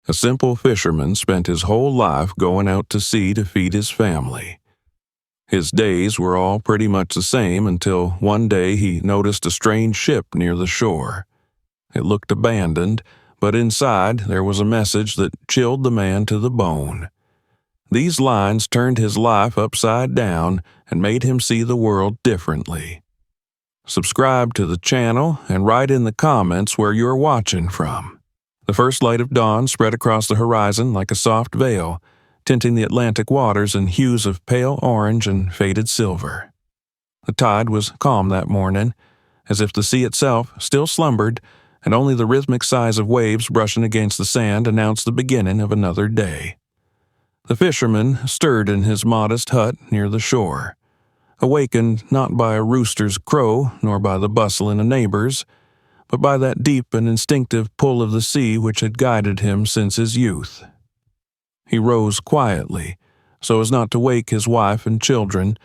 A simple fisherman spent his whole life going out to sea to feed his family. His days were all pretty much the same until one day he noticed a strange ship near the shore. It looked abandoned, but inside there was a message that chilled the man to the bone. These lines turned his life upside down and made him see the world differently. Subscribe to the channel and write in the comments where you're watching from. The first light of dawn spread across the horizon like a soft veil, tinting the Atlantic waters in hues of pale orange and faded silver. The tide was calm that morning, as if the sea itself still slumbered, and only the rhythmic sighs of waves brushing against the sand announced the beginning of another day. The fisherman stirred in his modest hut near the shore, awakened not by a rooster's crow nor by the bustle in the neighbors, but by that deep and instinctive pull of the sea which had guided him since his youth. He rose quietly, so as not to wake his wife and children,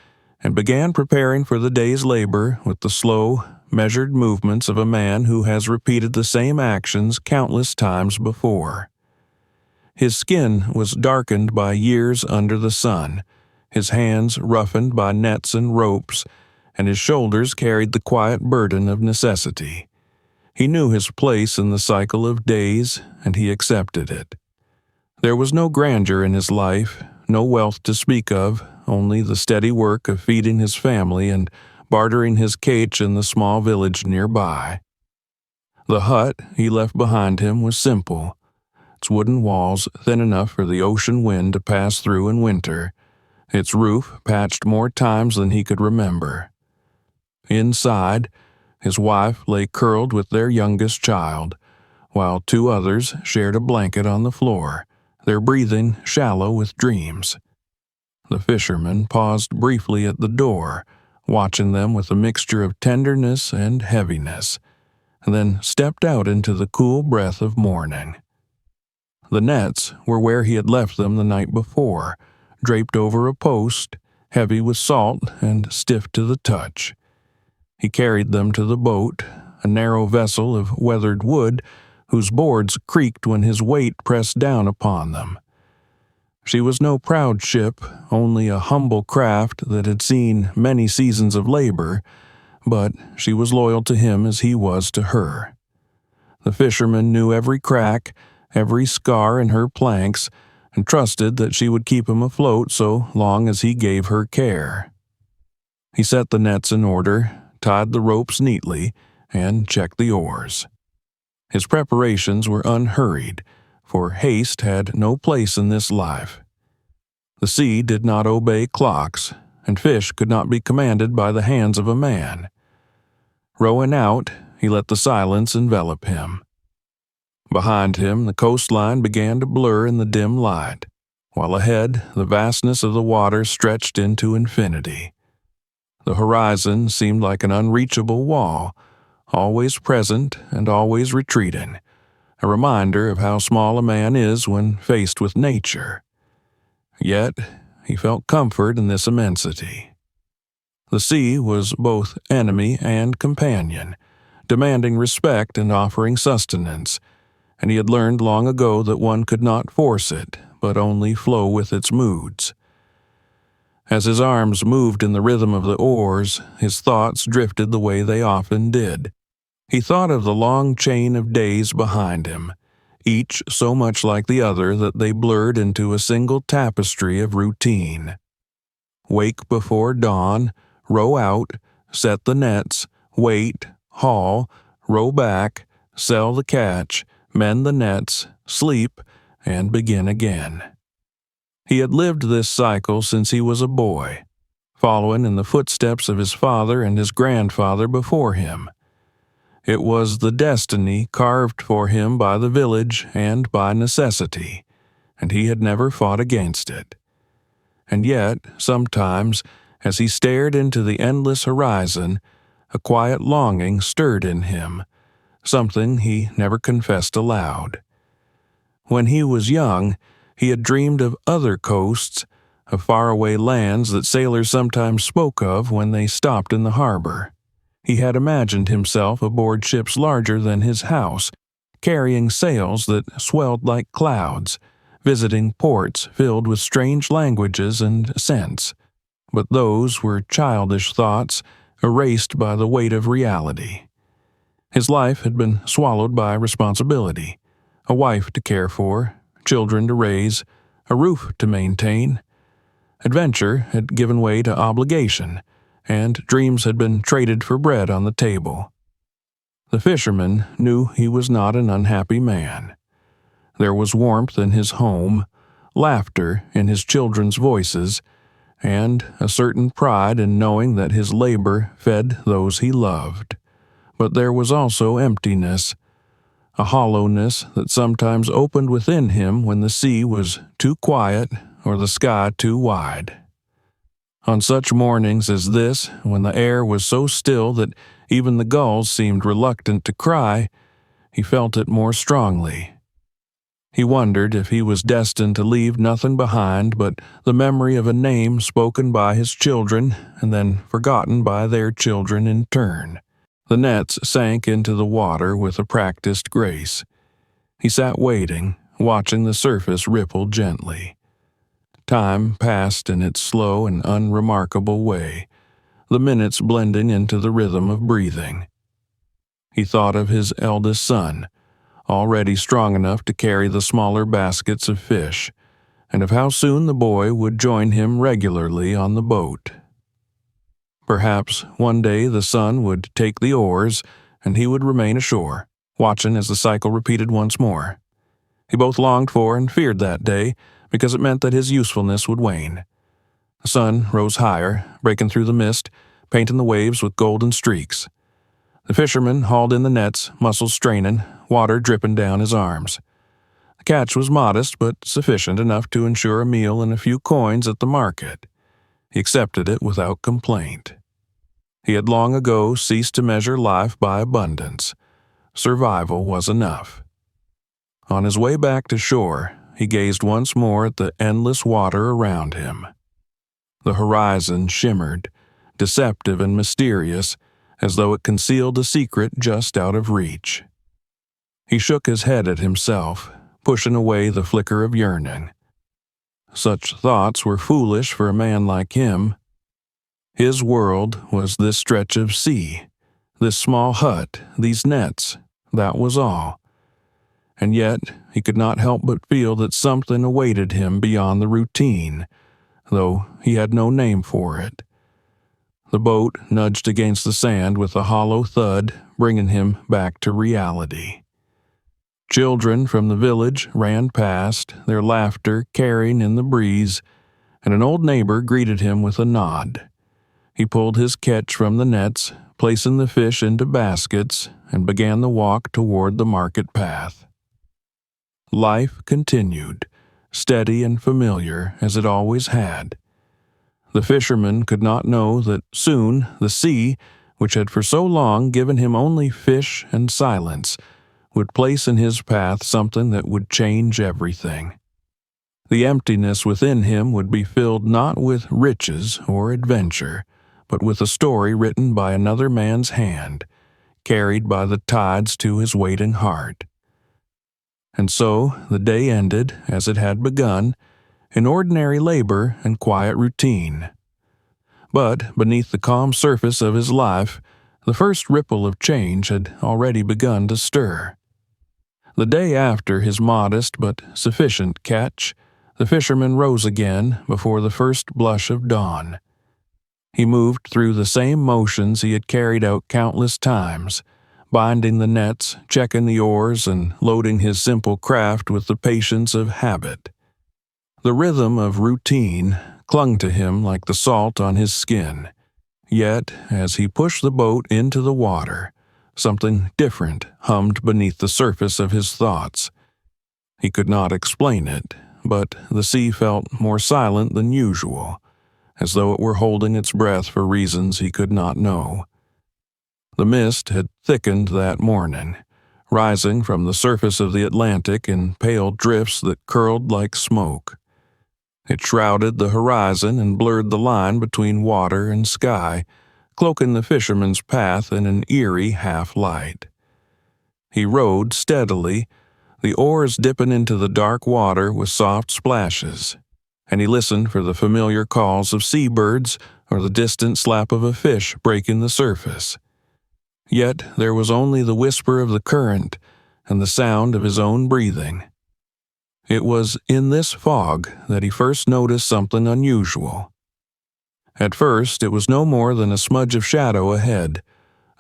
and began preparing for the day's labor with the slow, measured movements of a man who has repeated the same actions countless times before. His skin was darkened by years under the sun, his hands roughened by nets and ropes, and his shoulders carried the quiet burden of necessity. He knew his place in the cycle of days, and he accepted it. There was no grandeur in his life, no wealth to speak of, only the steady work of feeding his family and bartering his catch in the small village nearby. The hut he left behind him was simple, its wooden walls thin enough for the ocean wind to pass through in winter, its roof patched more times than he could remember. Inside, his wife lay curled with their youngest child, while two others shared a blanket on the floor, their breathing shallow with dreams. The fisherman paused briefly at the door, watching them with a mixture of tenderness and heaviness, and then stepped out into the cool breath of morning. The nets were where he had left them the night before, draped over a post, heavy with salt and stiff to the touch. He carried them to the boat, a narrow vessel of weathered wood whose boards creaked when his weight pressed down upon them. She was no proud ship, only a humble craft that had seen many seasons of labor, but she was loyal to him as he was to her. The fisherman knew every crack, every scar in her planks, and trusted that she would keep him afloat so long as he gave her care. He set the nets in order, tied the ropes neatly, and checked the oars. His preparations were unhurried, for haste had no place in this life. The sea did not obey clocks, and fish could not be commanded by the hands of a man. Rowing out, he let the silence envelop him. Behind him, the coastline began to blur in the dim light, while ahead, the vastness of the water stretched into infinity. The horizon seemed like an unreachable wall, always present and always retreating, a reminder of how small a man is when faced with nature. Yet, he felt comfort in this immensity. The sea was both enemy and companion, demanding respect and offering sustenance, and he had learned long ago that one could not force it, but only flow with its moods. As his arms moved in the rhythm of the oars, his thoughts drifted the way they often did. He thought of the long chain of days behind him, each so much like the other that they blurred into a single tapestry of routine. Wake before dawn, row out, set the nets, wait, haul, row back, sell the catch, mend the nets, sleep, and begin again. He had lived this cycle since he was a boy, following in the footsteps of his father and his grandfather before him. It was the destiny carved for him by the village and by necessity, and he had never fought against it. And yet, sometimes, as he stared into the endless horizon, a quiet longing stirred in him, something he never confessed aloud. When he was young, he had dreamed of other coasts, of faraway lands that sailors sometimes spoke of when they stopped in the harbor. He had imagined himself aboard ships larger than his house, carrying sails that swelled like clouds, visiting ports filled with strange languages and scents. But those were childish thoughts, erased by the weight of reality. His life had been swallowed by responsibility, a wife to care for, children to raise, a roof to maintain. Adventure had given way to obligation, and dreams had been traded for bread on the table. The fisherman knew he was not an unhappy man. There was warmth in his home, laughter in his children's voices, and a certain pride in knowing that his labor fed those he loved. But there was also emptiness, a hollowness that sometimes opened within him when the sea was too quiet or the sky too wide. On such mornings as this, when the air was so still that even the gulls seemed reluctant to cry, he felt it more strongly. He wondered if he was destined to leave nothing behind but the memory of a name spoken by his children and then forgotten by their children in turn. The nets sank into the water with a practiced grace. He sat waiting, watching the surface ripple gently. Time passed in its slow and unremarkable way, the minutes blending into the rhythm of breathing. He thought of his eldest son, already strong enough to carry the smaller baskets of fish, and of how soon the boy would join him regularly on the boat. Perhaps one day the son would take the oars, and he would remain ashore, watching as the cycle repeated once more. He both longed for and feared that day, because it meant that his usefulness would wane. The sun rose higher, breaking through the mist, painting the waves with golden streaks. The fisherman hauled in the nets, muscles straining, water dripping down his arms. The catch was modest, but sufficient enough to ensure a meal and a few coins at the market. He accepted it without complaint. He had long ago ceased to measure life by abundance. Survival was enough. On his way back to shore, he gazed once more at the endless water around him. The horizon shimmered, deceptive and mysterious, as though it concealed a secret just out of reach. He shook his head at himself, pushing away the flicker of yearning. Such thoughts were foolish for a man like him. His world was this stretch of sea, this small hut, these nets, that was all. And yet he could not help but feel that something awaited him beyond the routine, though he had no name for it. The boat nudged against the sand with a hollow thud, bringing him back to reality. Children from the village ran past, their laughter carrying in the breeze, and an old neighbor greeted him with a nod. He pulled his catch from the nets, placing the fish into baskets, and began the walk toward the market path. Life continued, steady and familiar as it always had. The fisherman could not know that soon the sea, which had for so long given him only fish and silence, would place in his path something that would change everything. The emptiness within him would be filled not with riches or adventure, but with a story written by another man's hand, carried by the tides to his waiting heart. And so the day ended, as it had begun, in ordinary labor and quiet routine. But beneath the calm surface of his life, the first ripple of change had already begun to stir. The day after his modest but sufficient catch, the fisherman rose again before the first blush of dawn. He moved through the same motions he had carried out countless times, binding the nets, checking the oars, and loading his simple craft with the patience of habit. The rhythm of routine clung to him like the salt on his skin. Yet, as he pushed the boat into the water, something different hummed beneath the surface of his thoughts. He could not explain it, but the sea felt more silent than usual, as though it were holding its breath for reasons he could not know. The mist had thickened that morning, rising from the surface of the Atlantic in pale drifts that curled like smoke. It shrouded the horizon and blurred the line between water and sky, cloaking the fisherman's path in an eerie half-light. He rowed steadily, the oars dipping into the dark water with soft splashes, and he listened for the familiar calls of seabirds or the distant slap of a fish breaking the surface. Yet there was only the whisper of the current and the sound of his own breathing. It was in this fog that he first noticed something unusual. At first, it was no more than a smudge of shadow ahead,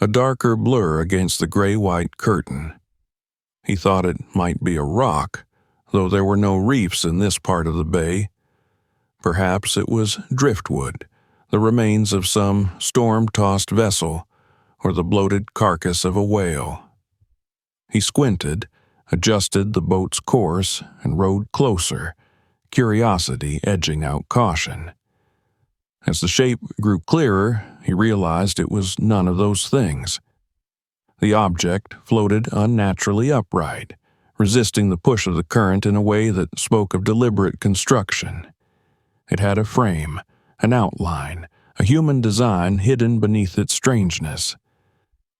a darker blur against the gray-white curtain. He thought it might be a rock, though there were no reefs in this part of the bay. Perhaps it was driftwood, the remains of some storm-tossed vessel, or the bloated carcass of a whale. He squinted, adjusted the boat's course, and rowed closer, curiosity edging out caution. As the shape grew clearer, he realized it was none of those things. The object floated unnaturally upright, resisting the push of the current in a way that spoke of deliberate construction. It had a frame, an outline, a human design hidden beneath its strangeness.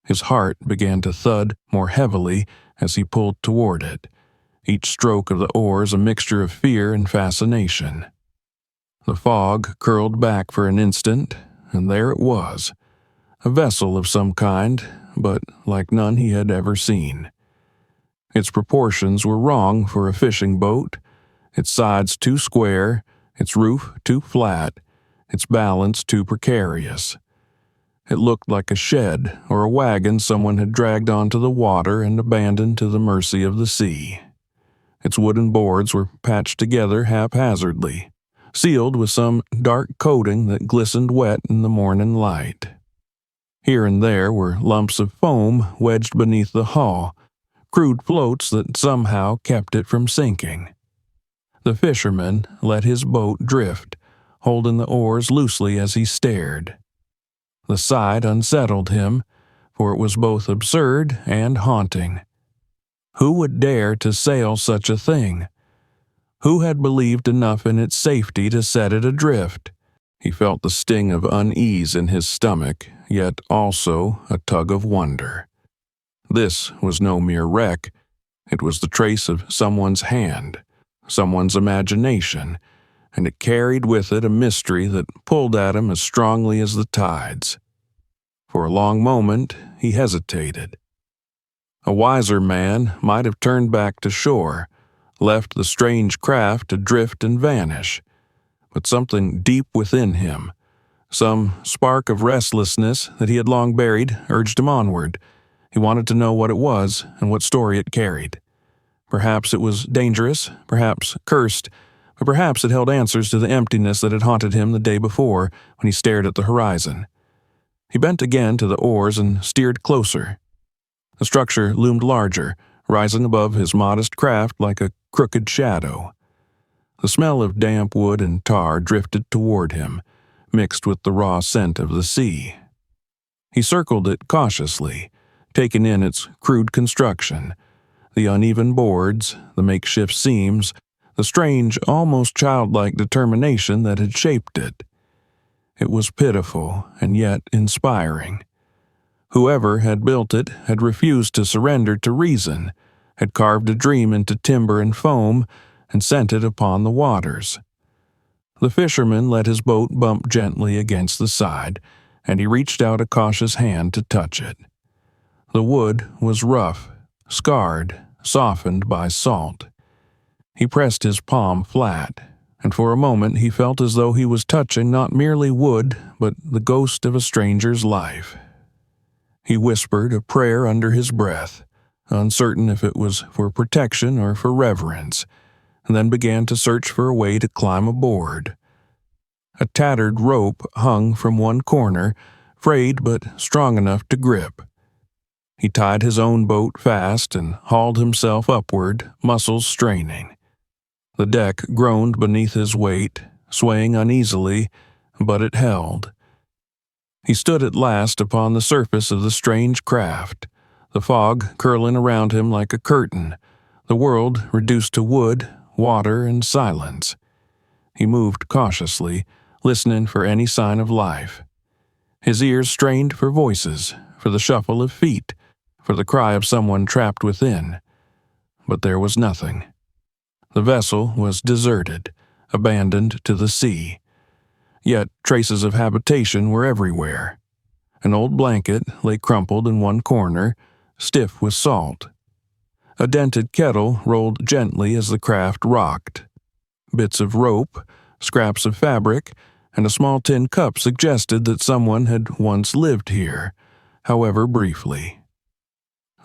His heart began to thud more heavily as he pulled toward it, each stroke of the oars a mixture of fear and fascination. The fog curled back for an instant, and there it was, a vessel of some kind, but like none he had ever seen. Its proportions were wrong for a fishing boat, its sides too square, its roof too flat, its balance too precarious. It looked like a shed or a wagon someone had dragged onto the water and abandoned to the mercy of the sea. Its wooden boards were patched together haphazardly, sealed with some dark coating that glistened wet in the morning light. Here and there were lumps of foam wedged beneath the hull, crude floats that somehow kept it from sinking. The fisherman let his boat drift, holding the oars loosely as he stared. The sight unsettled him, for it was both absurd and haunting. Who would dare to sail such a thing? Who had believed enough in its safety to set it adrift? He felt the sting of unease in his stomach, yet also a tug of wonder. This was no mere wreck. It was the trace of someone's hand, someone's imagination, and it carried with it a mystery that pulled at him as strongly as the tides. For a long moment, he hesitated. A wiser man might have turned back to shore, left the strange craft to drift and vanish, but something deep within him, some spark of restlessness that he had long buried, urged him onward. He wanted to know what it was and what story it carried. Perhaps it was dangerous, perhaps cursed, but perhaps it held answers to the emptiness that had haunted him the day before when he stared at the horizon. He bent again to the oars and steered closer. The structure loomed larger, rising above his modest craft like a crooked shadow. The smell of damp wood and tar drifted toward him, mixed with the raw scent of the sea. He circled it cautiously, taking in its crude construction, the uneven boards, the makeshift seams, the strange, almost childlike determination that had shaped it. It was pitiful and yet inspiring. Whoever had built it had refused to surrender to reason, had carved a dream into timber and foam, and sent it upon the waters. The fisherman let his boat bump gently against the side, and he reached out a cautious hand to touch it. The wood was rough, scarred, softened by salt. He pressed his palm flat, and for a moment he felt as though he was touching not merely wood, but the ghost of a stranger's life. He whispered a prayer under his breath, uncertain if it was for protection or for reverence, and then began to search for a way to climb aboard. A tattered rope hung from one corner, frayed but strong enough to grip. He tied his own boat fast and hauled himself upward, muscles straining. The deck groaned beneath his weight, swaying uneasily, but it held. He stood at last upon the surface of the strange craft, the fog curling around him like a curtain, the world reduced to wood, water, and silence. He moved cautiously, listening for any sign of life. His ears strained for voices, for the shuffle of feet, for the cry of someone trapped within, but there was nothing. The vessel was deserted, abandoned to the sea. Yet traces of habitation were everywhere. An old blanket lay crumpled in one corner, stiff with salt. A dented kettle rolled gently as the craft rocked. Bits of rope, scraps of fabric, and a small tin cup suggested that someone had once lived here, however briefly.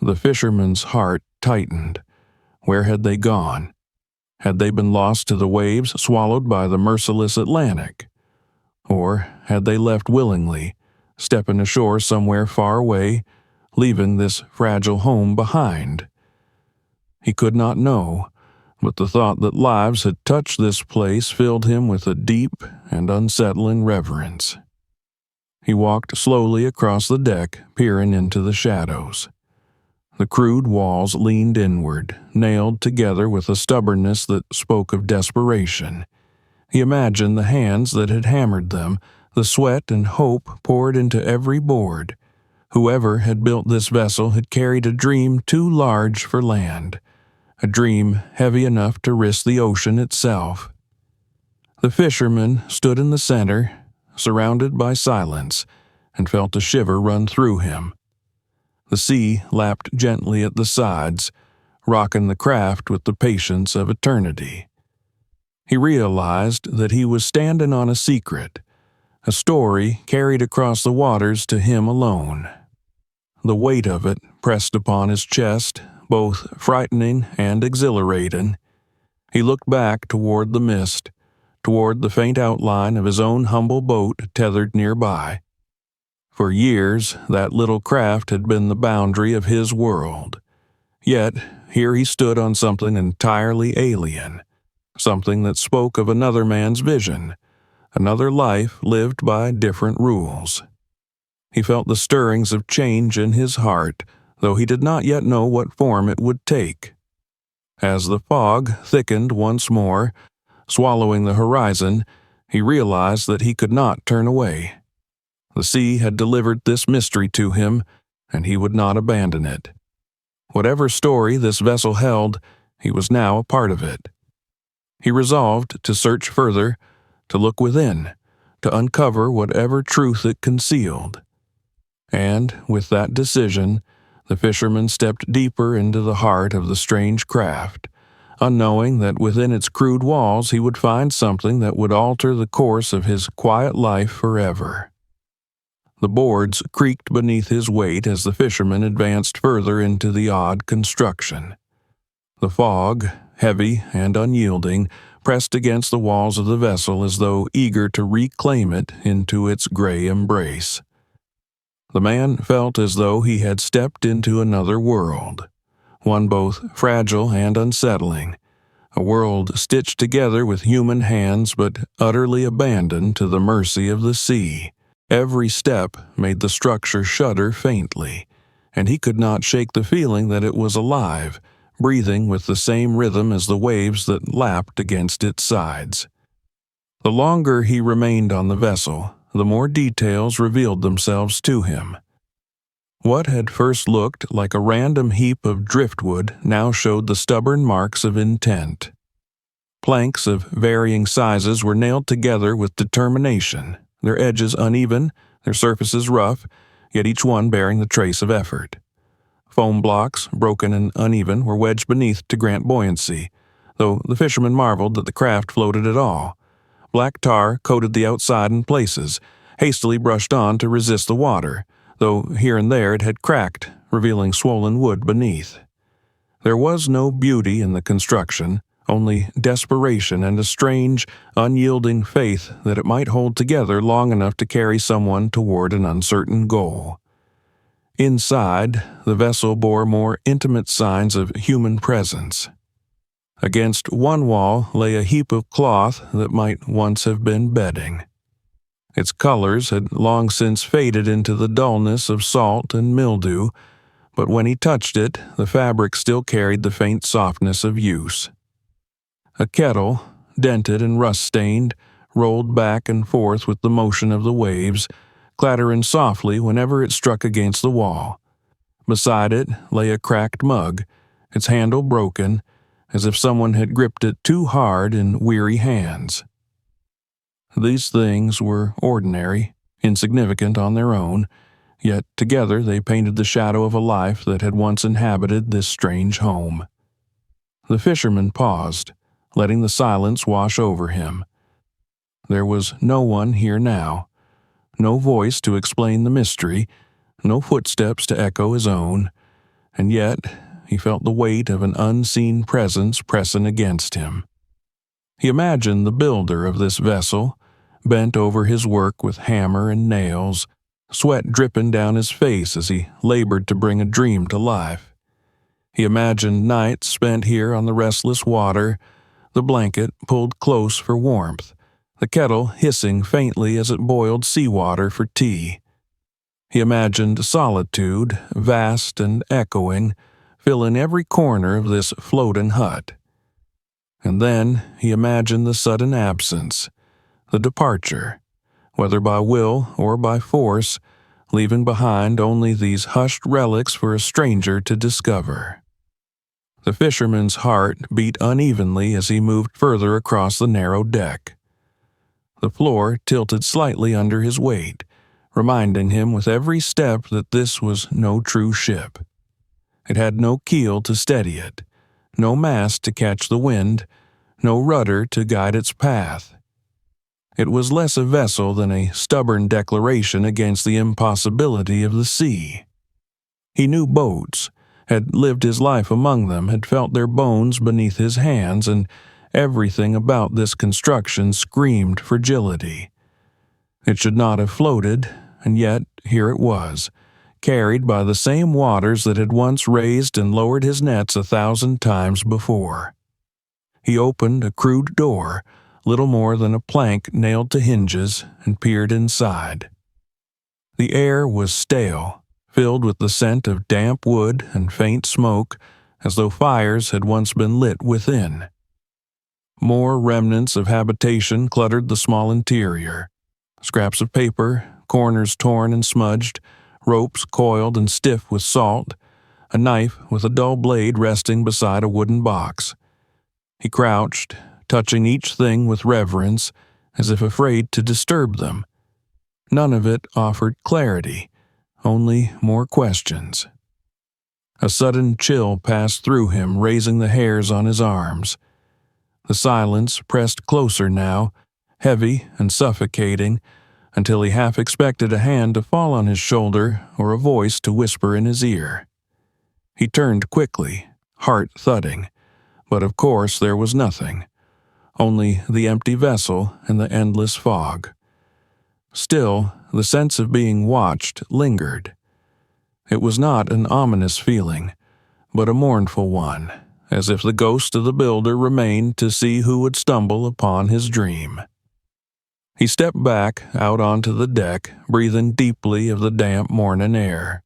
The fisherman's heart tightened. Where had they gone? Had they been lost to the waves swallowed by the merciless Atlantic? Or had they left willingly, stepping ashore somewhere far away, leaving this fragile home behind? He could not know, but the thought that lives had touched this place filled him with a deep and unsettling reverence. He walked slowly across the deck, peering into the shadows. The crude walls leaned inward, nailed together with a stubbornness that spoke of desperation. He imagined the hands that had hammered them, the sweat and hope poured into every board. Whoever had built this vessel had carried a dream too large for land, a dream heavy enough to risk the ocean itself. The fisherman stood in the center, surrounded by silence, and felt a shiver run through him. The sea lapped gently at the sides, rocking the craft with the patience of eternity. He realized that he was standing on a secret, a story carried across the waters to him alone. The weight of it pressed upon his chest, both frightening and exhilarating. He looked back toward the mist, toward the faint outline of his own humble boat tethered nearby. For years, that little craft had been the boundary of his world. Yet, here he stood on something entirely alien, something that spoke of another man's vision, another life lived by different rules. He felt the stirrings of change in his heart, though he did not yet know what form it would take. As the fog thickened once more, swallowing the horizon, he realized that he could not turn away. The sea had delivered this mystery to him, and he would not abandon it. Whatever story this vessel held, he was now a part of it. He resolved to search further, to look within, to uncover whatever truth it concealed. And, with that decision, the fisherman stepped deeper into the heart of the strange craft, unknowing that within its crude walls he would find something that would alter the course of his quiet life forever. The boards creaked beneath his weight as the fisherman advanced further into the odd construction. The fog, heavy and unyielding, pressed against the walls of the vessel as though eager to reclaim it into its gray embrace. The man felt as though he had stepped into another world, one both fragile and unsettling, a world stitched together with human hands but utterly abandoned to the mercy of the sea. Every step made the structure shudder faintly, and he could not shake the feeling that it was alive, breathing with the same rhythm as the waves that lapped against its sides. The longer he remained on the vessel, the more details revealed themselves to him. What had first looked like a random heap of driftwood now showed the stubborn marks of intent. Planks of varying sizes were nailed together with determination, their edges uneven, their surfaces rough, yet each one bearing the trace of effort. Foam blocks, broken and uneven, were wedged beneath to grant buoyancy, though the fisherman marveled that the craft floated at all. Black tar coated the outside in places, hastily brushed on to resist the water, though here and there it had cracked, revealing swollen wood beneath. There was no beauty in the construction, only desperation and a strange, unyielding faith that it might hold together long enough to carry someone toward an uncertain goal. Inside, the vessel bore more intimate signs of human presence. Against one wall lay a heap of cloth that might once have been bedding. Its colors had long since faded into the dullness of salt and mildew, but when he touched it, the fabric still carried the faint softness of use. A kettle, dented and rust-stained, rolled back and forth with the motion of the waves, clattering softly whenever it struck against the wall. Beside it lay a cracked mug, its handle broken, as if someone had gripped it too hard in weary hands. These things were ordinary, insignificant on their own, yet together they painted the shadow of a life that had once inhabited this strange home. The fisherman paused, letting the silence wash over him. There was no one here now, no voice to explain the mystery, no footsteps to echo his own, and yet he felt the weight of an unseen presence pressing against him. He imagined the builder of this vessel, bent over his work with hammer and nails, sweat dripping down his face as he labored to bring a dream to life. He imagined nights spent here on the restless water, the blanket pulled close for warmth, the kettle hissing faintly as it boiled seawater for tea. He imagined solitude, vast and echoing, filling every corner of this floating hut. And then he imagined the sudden absence, the departure, whether by will or by force, leaving behind only these hushed relics for a stranger to discover. The fisherman's heart beat unevenly as he moved further across the narrow deck. The floor tilted slightly under his weight, reminding him with every step that this was no true ship. It had no keel to steady it, no mast to catch the wind, no rudder to guide its path. It was less a vessel than a stubborn declaration against the impossibility of the sea. He knew boats, had lived his life among them, had felt their bones beneath his hands, and everything about this construction screamed fragility. It should not have floated, and yet here it was, carried by the same waters that had once raised and lowered his nets 1,000 times before. He opened a crude door, little more than a plank nailed to hinges, and peered inside. The air was stale, filled with the scent of damp wood and faint smoke, as though fires had once been lit within. More remnants of habitation cluttered the small interior. Scraps of paper, corners torn and smudged, ropes coiled and stiff with salt, a knife with a dull blade resting beside a wooden box. He crouched, touching each thing with reverence, as if afraid to disturb them. None of it offered clarity, only more questions. A sudden chill passed through him, raising the hairs on his arms. The silence pressed closer now, heavy and suffocating, until he half expected a hand to fall on his shoulder or a voice to whisper in his ear. He turned quickly, heart thudding, but of course there was nothing, only the empty vessel and the endless fog. Still, the sense of being watched lingered. It was not an ominous feeling, but a mournful one, as if the ghost of the builder remained to see who would stumble upon his dream. He stepped back out onto the deck, breathing deeply of the damp morning air.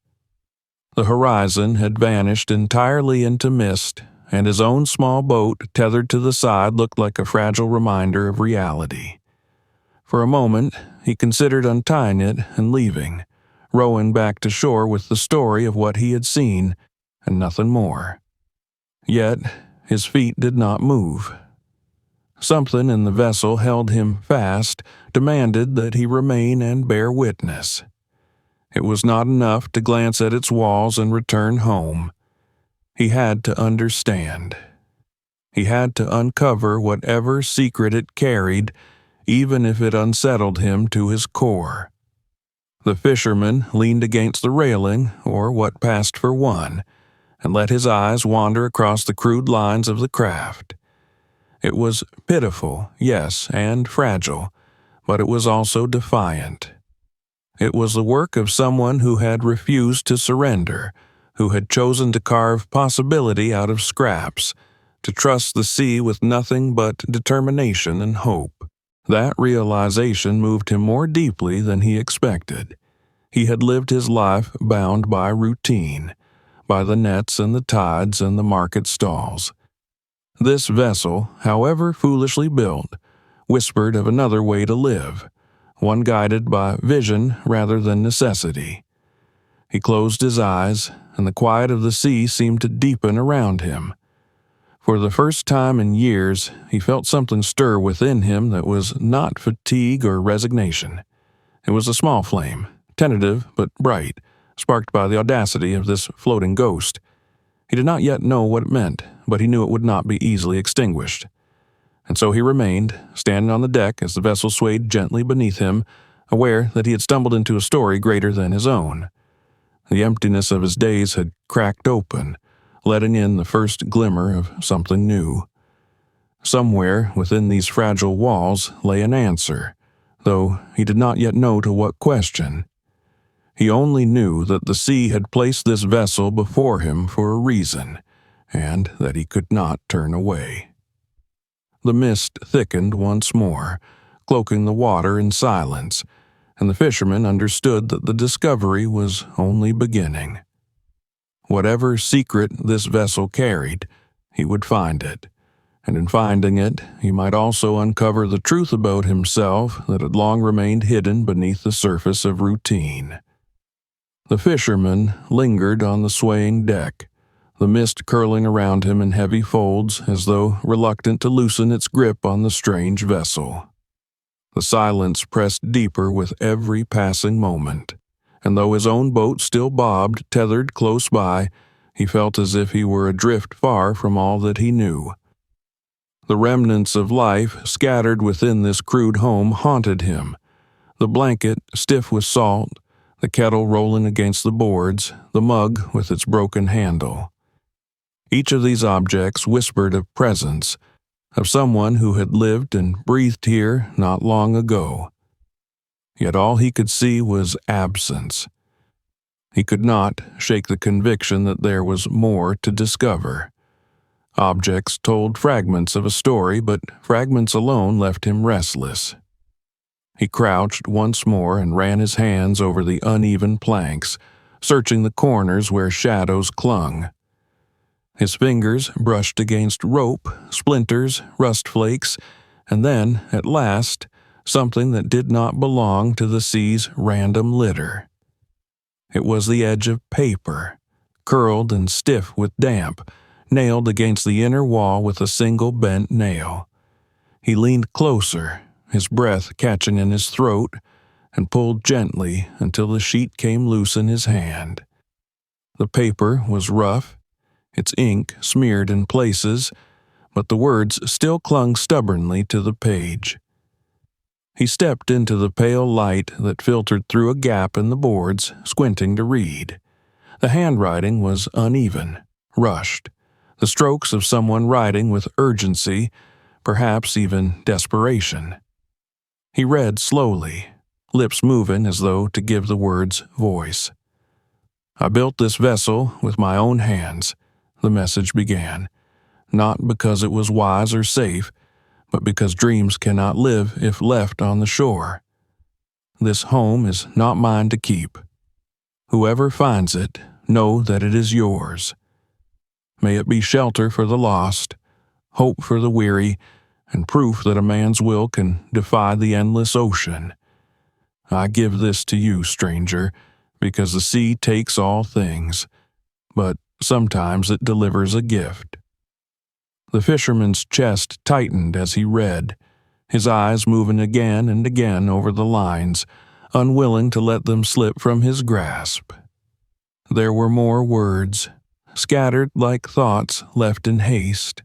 The horizon had vanished entirely into mist, and his own small boat tethered to the side looked like a fragile reminder of reality. For a moment, he considered untying it and leaving, rowing back to shore with the story of what he had seen and nothing more. Yet his feet did not move. Something in the vessel held him fast, demanded that he remain and bear witness. It was not enough to glance at its walls and return home. He had to understand. He had to uncover whatever secret it carried, even if it unsettled him to his core. The fisherman leaned against the railing, or what passed for one, and let his eyes wander across the crude lines of the craft. It was pitiful, yes, and fragile, but it was also defiant. It was the work of someone who had refused to surrender, who had chosen to carve possibility out of scraps, to trust the sea with nothing but determination and hope. That realization moved him more deeply than he expected. He had lived his life bound by routine, by the nets and the tides and the market stalls. This vessel, however foolishly built, whispered of another way to live, one guided by vision rather than necessity. He closed his eyes, and the quiet of the sea seemed to deepen around him. For the first time in years, he felt something stir within him that was not fatigue or resignation. It was a small flame, tentative but bright, sparked by the audacity of this floating ghost. He did not yet know what it meant, but he knew it would not be easily extinguished. And so he remained, standing on the deck as the vessel swayed gently beneath him, aware that he had stumbled into a story greater than his own. The emptiness of his days had cracked open, letting in the first glimmer of something new. Somewhere within these fragile walls lay an answer, though he did not yet know to what question. He only knew that the sea had placed this vessel before him for a reason, and that he could not turn away. The mist thickened once more, cloaking the water in silence, and the fisherman understood that the discovery was only beginning. Whatever secret this vessel carried, he would find it, and in finding it, he might also uncover the truth about himself that had long remained hidden beneath the surface of routine. The fisherman lingered on the swaying deck, the mist curling around him in heavy folds as though reluctant to loosen its grip on the strange vessel. The silence pressed deeper with every passing moment, and though his own boat still bobbed, tethered close by, he felt as if he were adrift far from all that he knew. The remnants of life scattered within this crude home haunted him. The blanket, stiff with salt, the kettle rolling against the boards, the mug with its broken handle. Each of these objects whispered of presence, of someone who had lived and breathed here not long ago. Yet all he could see was absence. He could not shake the conviction that there was more to discover. Objects told fragments of a story, but fragments alone left him restless. He crouched once more and ran his hands over the uneven planks, searching the corners where shadows clung. His fingers brushed against rope, splinters, rust flakes, and then, at last, something that did not belong to the sea's random litter. It was the edge of paper, curled and stiff with damp, nailed against the inner wall with a single bent nail. He leaned closer, his breath catching in his throat, and pulled gently until the sheet came loose in his hand. The paper was rough, its ink smeared in places, but the words still clung stubbornly to the page. He stepped into the pale light that filtered through a gap in the boards, squinting to read. The handwriting was uneven, rushed, the strokes of someone writing with urgency, perhaps even desperation. He read slowly, lips moving as though to give the words voice. "I built this vessel with my own hands," the message began, "not because it was wise or safe, but because dreams cannot live if left on the shore. This home is not mine to keep. Whoever finds it, know that it is yours. May it be shelter for the lost, hope for the weary, and proof that a man's will can defy the endless ocean. I give this to you, stranger, because the sea takes all things, but sometimes it delivers a gift." The fisherman's chest tightened as he read, his eyes moving again and again over the lines, unwilling to let them slip from his grasp. There were more words, scattered like thoughts left in haste.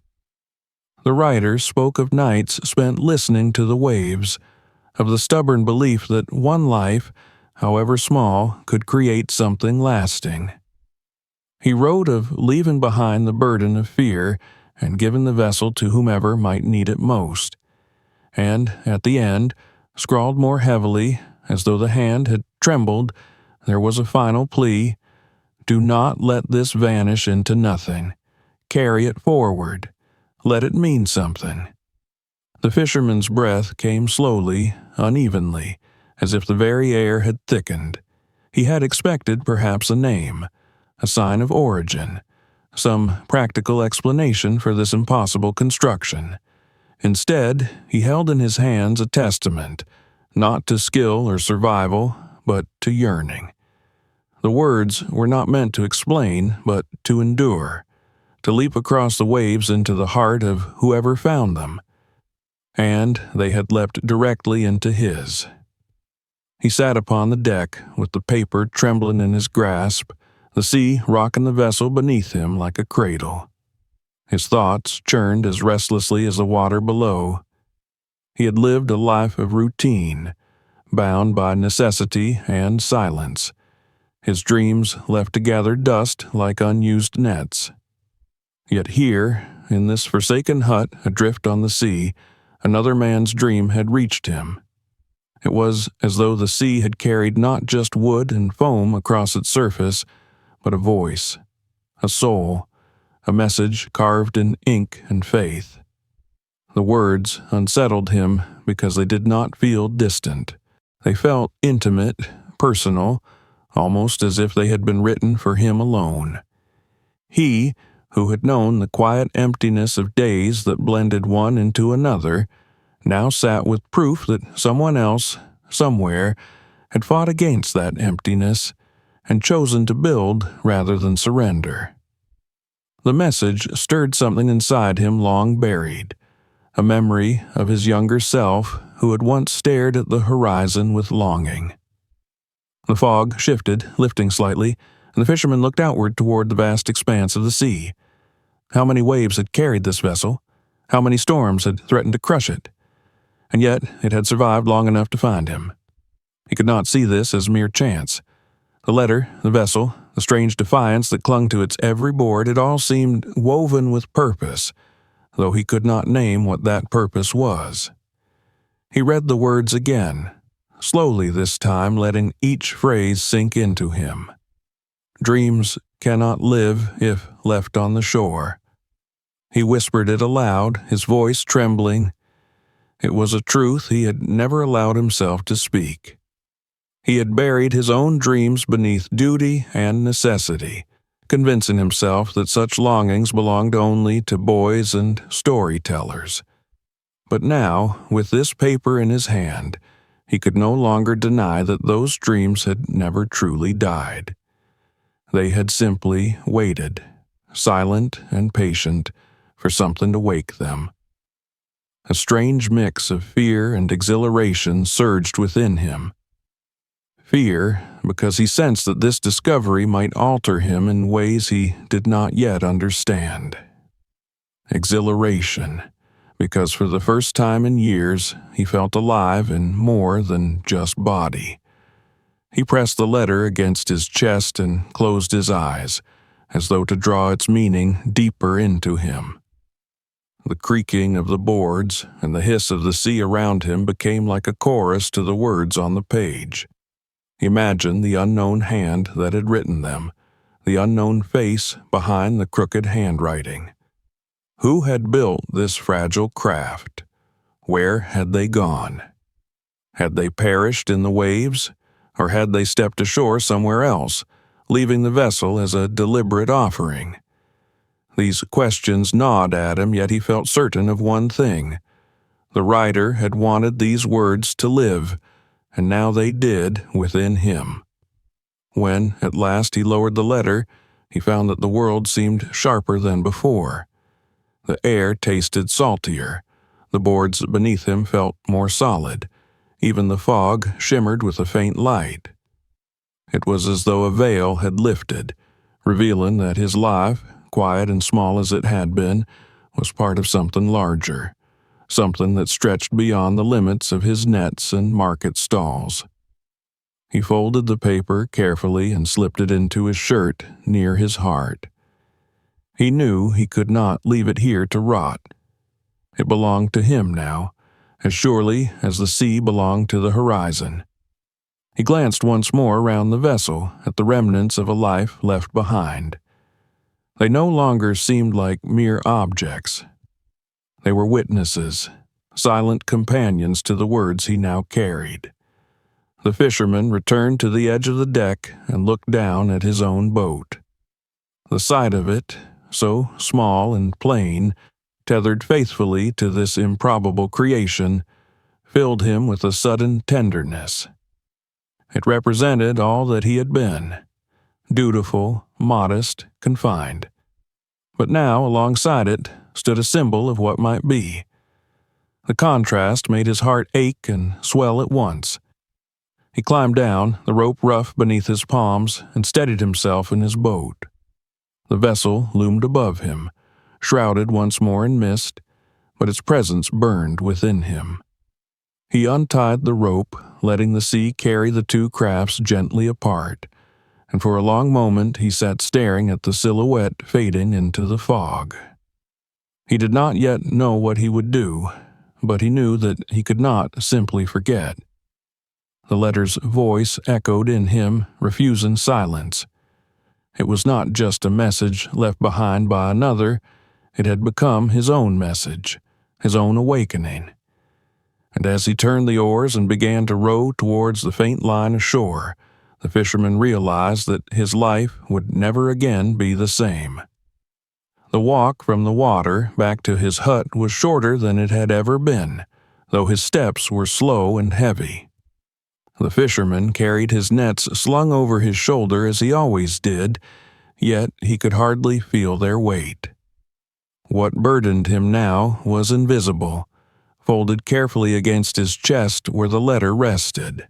The writer spoke of nights spent listening to the waves, of the stubborn belief that one life, however small, could create something lasting. He wrote of leaving behind the burden of fear and giving the vessel to whomever might need it most, and, at the end, scrawled more heavily, as though the hand had trembled, there was a final plea: "Do not let this vanish into nothing. Carry it forward. Let it mean something." The fisherman's breath came slowly, unevenly, as if the very air had thickened. He had expected perhaps a name, a sign of origin, some practical explanation for this impossible construction. Instead, he held in his hands a testament, not to skill or survival, but to yearning. The The words were not meant to explain, but to endure, to leap across the waves into the heart of whoever found them. And they had leapt directly into his. He sat upon the deck, with the paper trembling in his grasp, the sea rocking the vessel beneath him like a cradle. His thoughts churned as restlessly as the water below. He had lived a life of routine, bound by necessity and silence, his dreams left to gather dust like unused nets. Yet here, in this forsaken hut adrift on the sea, another man's dream had reached him. It was as though the sea had carried not just wood and foam across its surface, but a voice, a soul, a message carved in ink and faith. The words unsettled him because they did not feel distant. They felt intimate, personal, almost as if they had been written for him alone. He, who had known the quiet emptiness of days that blended one into another, now sat with proof that someone else, somewhere, had fought against that emptiness and chosen to build rather than surrender. The message stirred something inside him long buried, a memory of his younger self who had once stared at the horizon with longing. The fog shifted, lifting slightly, and the fisherman looked outward toward the vast expanse of the sea. How many waves had carried this vessel? How many storms had threatened to crush it? And yet it had survived long enough to find him. He could not see this as mere chance. The letter, the vessel, the strange defiance that clung to its every board, it all seemed woven with purpose, though he could not name what that purpose was. He read the words again, slowly this time letting each phrase sink into him. Dreams cannot live if left on the shore. He whispered it aloud, his voice trembling. It was a truth he had never allowed himself to speak. He had buried his own dreams beneath duty and necessity, convincing himself that such longings belonged only to boys and storytellers. But now, with this paper in his hand, he could no longer deny that those dreams had never truly died. They had simply waited, silent and patient, for something to wake them. A strange mix of fear and exhilaration surged within him. Fear, because he sensed that this discovery might alter him in ways he did not yet understand. Exhilaration, because for the first time in years he felt alive in more than just body. He pressed the letter against his chest and closed his eyes, as though to draw its meaning deeper into him. The creaking of the boards and the hiss of the sea around him became like a chorus to the words on the page. He imagined the unknown hand that had written them, the unknown face behind the crooked handwriting. Who had built this fragile craft? Where had they gone? Had they perished in the waves, or had they stepped ashore somewhere else, leaving the vessel as a deliberate offering? These questions gnawed at him, yet he felt certain of one thing. The writer had wanted these words to live, and now they did within him. When, at last, he lowered the letter, he found that the world seemed sharper than before. The air tasted saltier, the boards beneath him felt more solid, even the fog shimmered with a faint light. It was as though a veil had lifted, revealing that his life, quiet and small as it had been, was part of something larger, something that stretched beyond the limits of his nets and market stalls. He folded the paper carefully and slipped it into his shirt near his heart. He knew he could not leave it here to rot. It belonged to him now, as surely as the sea belonged to the horizon. He glanced once more round the vessel at the remnants of a life left behind. They no longer seemed like mere objects. They were witnesses, silent companions to the words he now carried. The fisherman returned to the edge of the deck and looked down at his own boat. The sight of it, so small and plain, tethered faithfully to this improbable creation, filled him with a sudden tenderness. It represented all that he had been, dutiful, modest, confined. But now, alongside it, stood a symbol of what might be. The contrast made his heart ache and swell at once. He climbed down, the rope rough beneath his palms, and steadied himself in his boat. The vessel loomed above him, shrouded once more in mist, but its presence burned within him. He untied the rope, letting the sea carry the two crafts gently apart, and for a long moment he sat staring at the silhouette fading into the fog. He did not yet know what he would do, but he knew that he could not simply forget. The letter's voice echoed in him, refusing silence. It was not just a message left behind by another, it had become his own message, his own awakening. And as he turned the oars and began to row towards the faint line ashore, the fisherman realized that his life would never again be the same. The walk from the water back to his hut was shorter than it had ever been, though his steps were slow and heavy. The fisherman carried his nets slung over his shoulder as he always did, yet he could hardly feel their weight. What burdened him now was invisible, folded carefully against his chest where the letter rested.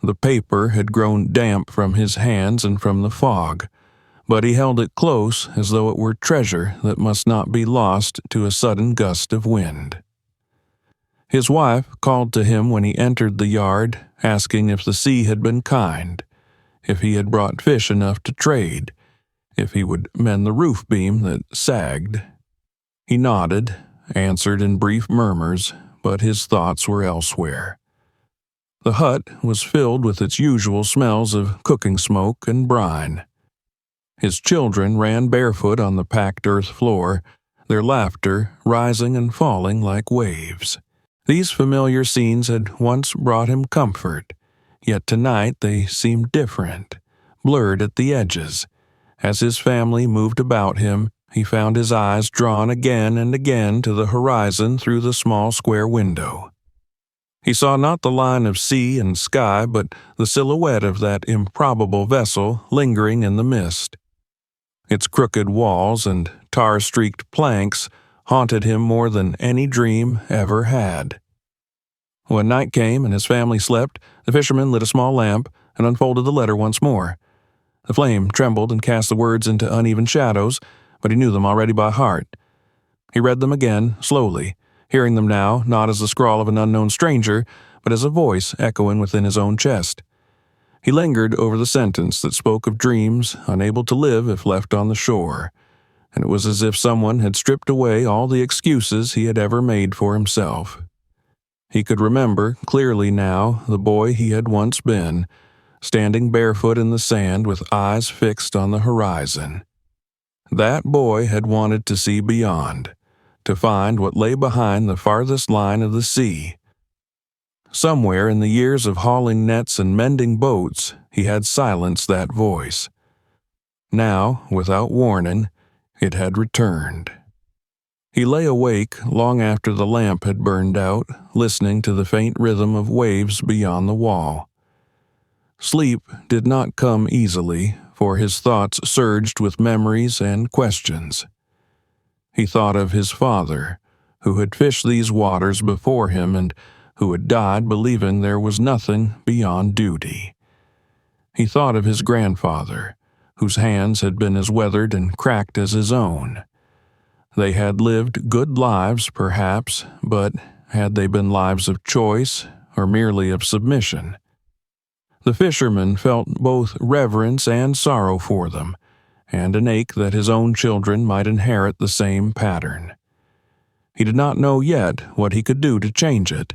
The paper had grown damp from his hands and from the fog, but he held it close as though it were treasure that must not be lost to a sudden gust of wind. His wife called to him when he entered the yard, asking if the sea had been kind, if he had brought fish enough to trade, if he would mend the roof beam that sagged. He nodded, answered in brief murmurs, but his thoughts were elsewhere. The hut was filled with its usual smells of cooking smoke and brine. His children ran barefoot on the packed earth floor, their laughter rising and falling like waves. These familiar scenes had once brought him comfort, yet tonight they seemed different, blurred at the edges. As his family moved about him, he found his eyes drawn again and again to the horizon through the small square window. He saw not the line of sea and sky, but the silhouette of that improbable vessel lingering in the mist. Its crooked walls and tar-streaked planks haunted him more than any dream ever had. When night came and his family slept, the fisherman lit a small lamp and unfolded the letter once more. The flame trembled and cast the words into uneven shadows, but he knew them already by heart. He read them again, slowly, hearing them now not as the scrawl of an unknown stranger, but as a voice echoing within his own chest. He lingered over the sentence that spoke of dreams unable to live if left on the shore, and it was as if someone had stripped away all the excuses he had ever made for himself. He could remember clearly now the boy he had once been, standing barefoot in the sand with eyes fixed on the horizon. That boy had wanted to see beyond, to find what lay behind the farthest line of the sea. Somewhere in the years of hauling nets and mending boats, he had silenced that voice. Now, without warning, it had returned. He lay awake long after the lamp had burned out, listening to the faint rhythm of waves beyond the wall. Sleep did not come easily, for his thoughts surged with memories and questions. He thought of his father, who had fished these waters before him and who had died believing there was nothing beyond duty. He thought of his grandfather, whose hands had been as weathered and cracked as his own. They had lived good lives, perhaps, but had they been lives of choice or merely of submission? The fisherman felt both reverence and sorrow for them, and an ache that his own children might inherit the same pattern. He did not know yet what he could do to change it,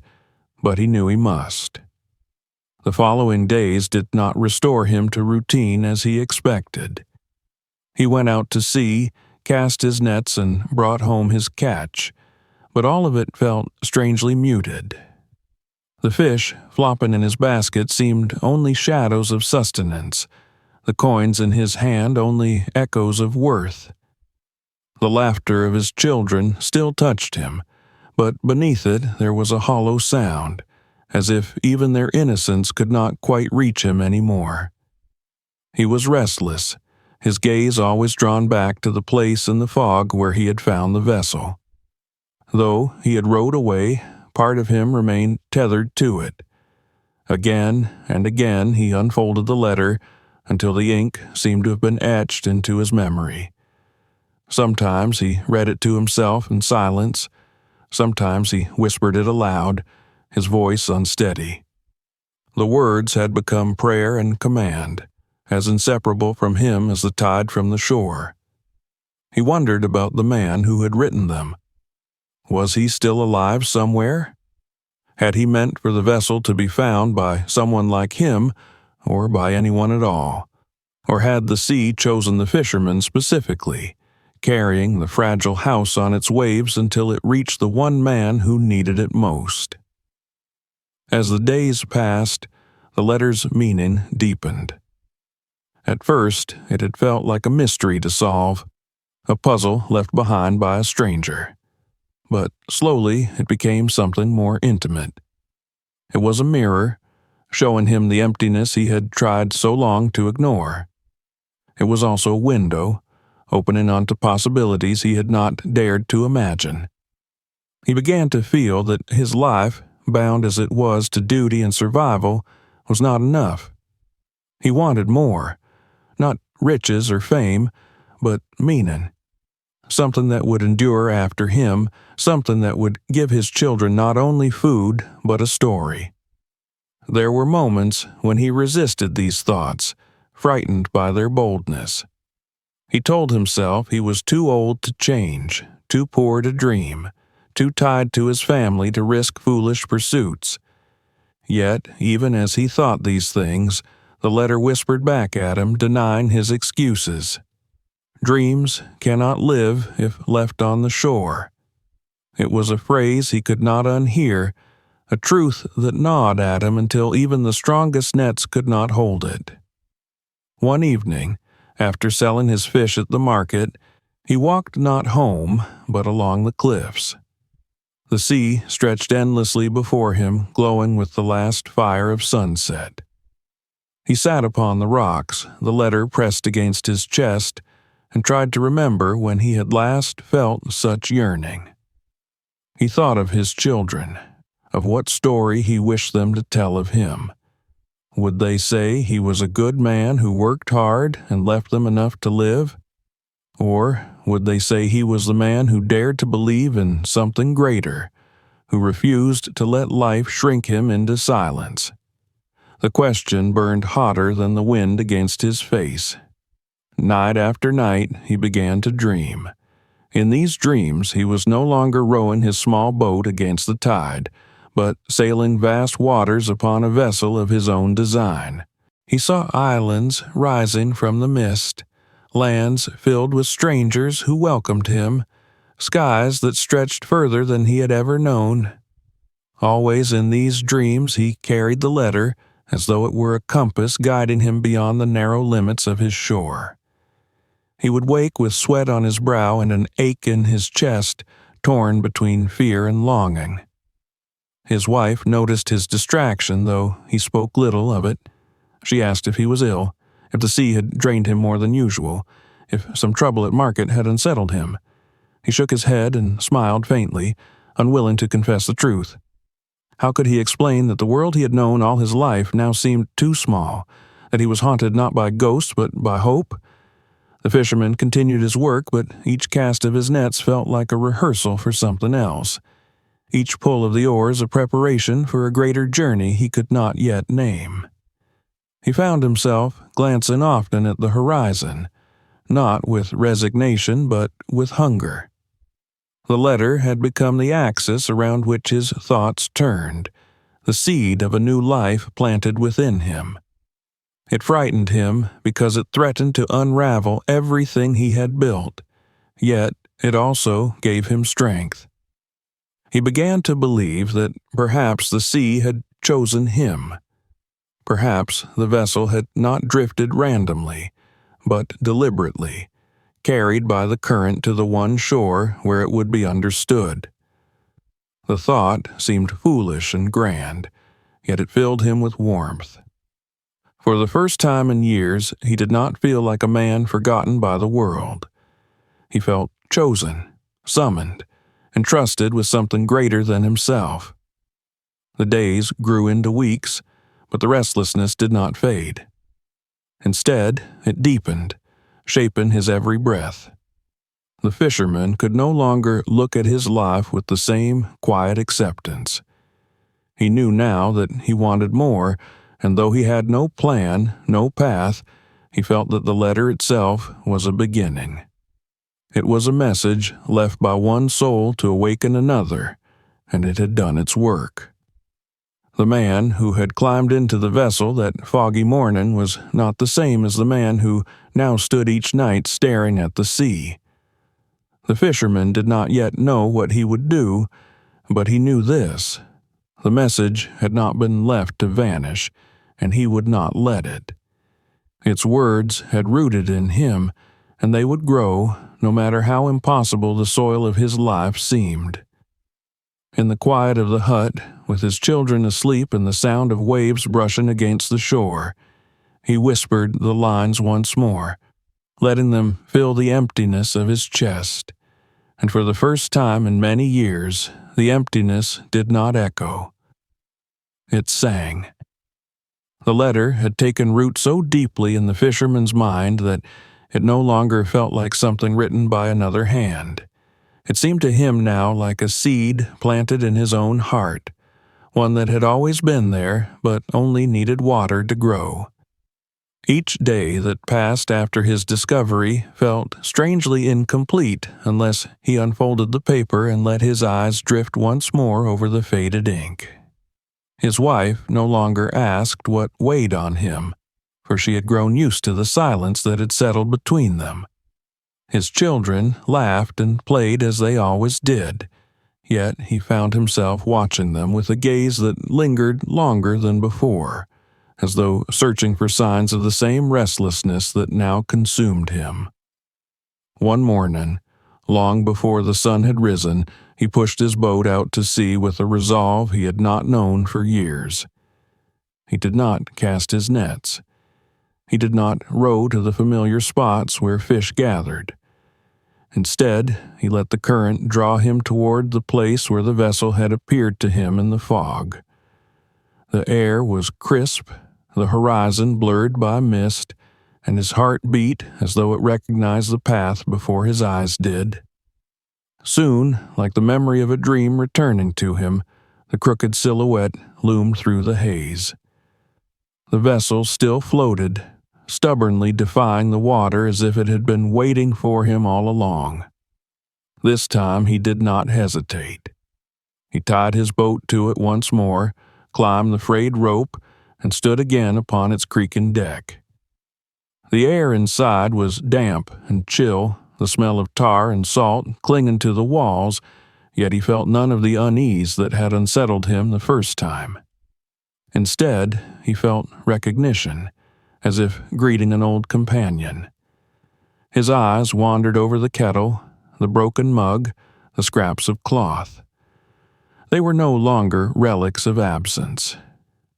but he knew he must. The following days did not restore him to routine as he expected. He went out to sea, cast his nets, and brought home his catch, but all of it felt strangely muted. The fish flopping in his basket seemed only shadows of sustenance, the coins in his hand only echoes of worth. The laughter of his children still touched him, but beneath it there was a hollow sound, as if even their innocence could not quite reach him any more. He was restless, his gaze always drawn back to the place in the fog where he had found the vessel. Though he had rowed away, part of him remained tethered to it. Again and again he unfolded the letter until the ink seemed to have been etched into his memory. Sometimes he read it to himself in silence. Sometimes he whispered it aloud, his voice unsteady. The words had become prayer and command, as inseparable from him as the tide from the shore. He wondered about the man who had written them. Was he still alive somewhere? Had he meant for the vessel to be found by someone like him, or by anyone at all? Or had the sea chosen the fisherman specifically, carrying the fragile house on its waves until it reached the one man who needed it most? As the days passed, the letter's meaning deepened. At first, it had felt like a mystery to solve, a puzzle left behind by a stranger. But slowly it became something more intimate. It was a mirror, showing him the emptiness he had tried so long to ignore. It was also a window, opening onto possibilities he had not dared to imagine. He began to feel that his life, bound as it was to duty and survival, was not enough. He wanted more, not riches or fame, but meaning. Something that would endure after him, something that would give his children not only food, but a story. There were moments when he resisted these thoughts, frightened by their boldness. He told himself he was too old to change, too poor to dream, too tied to his family to risk foolish pursuits. Yet, even as he thought these things, the letter whispered back at him, denying his excuses. Dreams cannot live if left on the shore. It was a phrase he could not unhear, a truth that gnawed at him until even the strongest nets could not hold it. One evening, after selling his fish at the market, he walked not home, but along the cliffs. The sea stretched endlessly before him, glowing with the last fire of sunset. He sat upon the rocks, the letter pressed against his chest, and tried to remember when he had last felt such yearning. He thought of his children, of what story he wished them to tell of him. Would they say he was a good man who worked hard and left them enough to live? Or would they say he was the man who dared to believe in something greater, who refused to let life shrink him into silence? The question burned hotter than the wind against his face. Night after night he began to dream. In these dreams he was no longer rowing his small boat against the tide, but sailing vast waters upon a vessel of his own design. He saw islands rising from the mist, lands filled with strangers who welcomed him, skies that stretched further than he had ever known. Always in these dreams he carried the letter, as though it were a compass guiding him beyond the narrow limits of his shore. He would wake with sweat on his brow and an ache in his chest, torn between fear and longing. His wife noticed his distraction, though he spoke little of it. She asked if he was ill, if the sea had drained him more than usual, if some trouble at market had unsettled him. He shook his head and smiled faintly, unwilling to confess the truth. How could he explain that the world he had known all his life now seemed too small, that he was haunted not by ghosts but by hope? The fisherman continued his work, but each cast of his nets felt like a rehearsal for something else. Each pull of the oars a preparation for a greater journey he could not yet name. He found himself glancing often at the horizon, not with resignation but with hunger. The letter had become the axis around which his thoughts turned, the seed of a new life planted within him. It frightened him because it threatened to unravel everything he had built, yet it also gave him strength. He began to believe that perhaps the sea had chosen him. Perhaps the vessel had not drifted randomly, but deliberately, carried by the current to the one shore where it would be understood. The thought seemed foolish and grand, yet it filled him with warmth. For the first time in years, he did not feel like a man forgotten by the world. He felt chosen, summoned, entrusted with something greater than himself. The days grew into weeks, but the restlessness did not fade. Instead, it deepened, shaping his every breath. The fisherman could no longer look at his life with the same quiet acceptance. He knew now that he wanted more, and though he had no plan, no path, he felt that the letter itself was a beginning. It was a message left by one soul to awaken another, and it had done its work. The man who had climbed into the vessel that foggy morning was not the same as the man who now stood each night staring at the sea. The fisherman did not yet know what he would do, but he knew this. The message had not been left to vanish, and he would not let it. Its words had rooted in him, and they would grow, no matter how impossible the soil of his life seemed. In the quiet of the hut, with his children asleep and the sound of waves brushing against the shore, he whispered the lines once more, letting them fill the emptiness of his chest. And for the first time in many years, the emptiness did not echo. It sang. The letter had taken root so deeply in the fisherman's mind that it no longer felt like something written by another hand. It seemed to him now like a seed planted in his own heart, one that had always been there but only needed water to grow. Each day that passed after his discovery felt strangely incomplete unless he unfolded the paper and let his eyes drift once more over the faded ink. His wife no longer asked what weighed on him, for she had grown used to the silence that had settled between them. His children laughed and played as they always did, yet he found himself watching them with a gaze that lingered longer than before, as though searching for signs of the same restlessness that now consumed him. One morning, long before the sun had risen, he pushed his boat out to sea with a resolve he had not known for years. He did not cast his nets. He did not row to the familiar spots where fish gathered. Instead, he let the current draw him toward the place where the vessel had appeared to him in the fog. The air was crisp, the horizon blurred by mist, and his heart beat as though it recognized the path before his eyes did. Soon, like the memory of a dream returning to him, the crooked silhouette loomed through the haze. The vessel still floated, stubbornly defying the water as if it had been waiting for him all along. This time he did not hesitate. He tied his boat to it once more, climbed the frayed rope, and stood again upon its creaking deck. The air inside was damp and chill, the smell of tar and salt clinging to the walls, yet he felt none of the unease that had unsettled him the first time. Instead, he felt recognition, as if greeting an old companion. His eyes wandered over the kettle, the broken mug, the scraps of cloth. They were no longer relics of absence.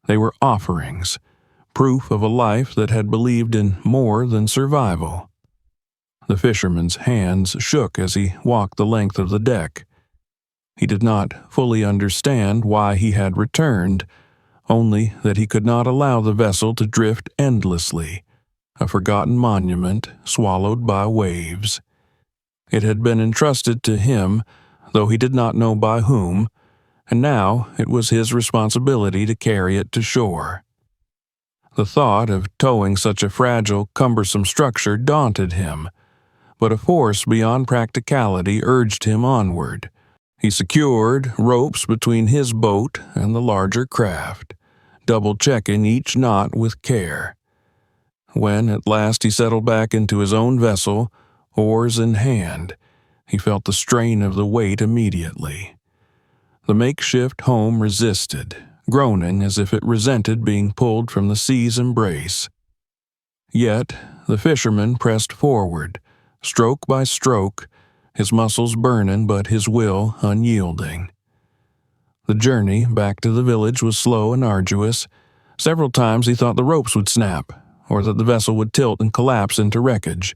They were offerings, proof of a life that had believed in more than survival. The fisherman's hands shook as he walked the length of the deck. He did not fully understand why he had returned, only that he could not allow the vessel to drift endlessly, a forgotten monument swallowed by waves. It had been entrusted to him, though he did not know by whom, and now it was his responsibility to carry it to shore. The thought of towing such a fragile, cumbersome structure daunted him, but a force beyond practicality urged him onward. He secured ropes between his boat and the larger craft, double-checking each knot with care. When at last he settled back into his own vessel, oars in hand, he felt the strain of the weight immediately. The makeshift home resisted, groaning as if it resented being pulled from the sea's embrace. Yet the fisherman pressed forward, stroke by stroke, his muscles burning but his will unyielding. The journey back to the village was slow and arduous. Several times he thought the ropes would snap, or that the vessel would tilt and collapse into wreckage.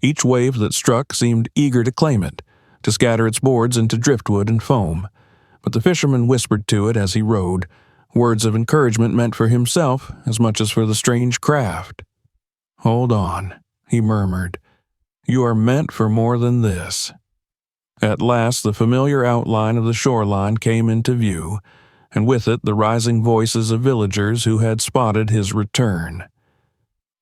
Each wave that struck seemed eager to claim it, to scatter its boards into driftwood and foam. But the fisherman whispered to it as he rowed, words of encouragement meant for himself as much as for the strange craft. "Hold on," he murmured. "You are meant for more than this." At last the familiar outline of the shoreline came into view, and with it the rising voices of villagers who had spotted his return.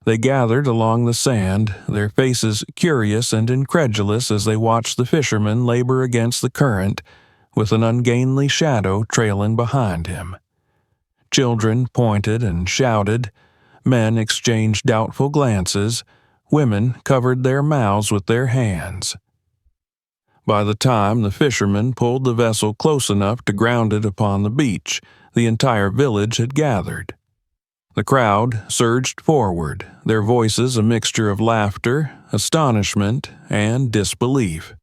They gathered along the sand, their faces curious and incredulous as they watched the fisherman labor against the current, with an ungainly shadow trailing behind him. Children pointed and shouted, men exchanged doubtful glances, women covered their mouths with their hands. By the time the fisherman pulled the vessel close enough to ground it upon the beach, the entire village had gathered. The crowd surged forward, their voices a mixture of laughter, astonishment, and disbelief.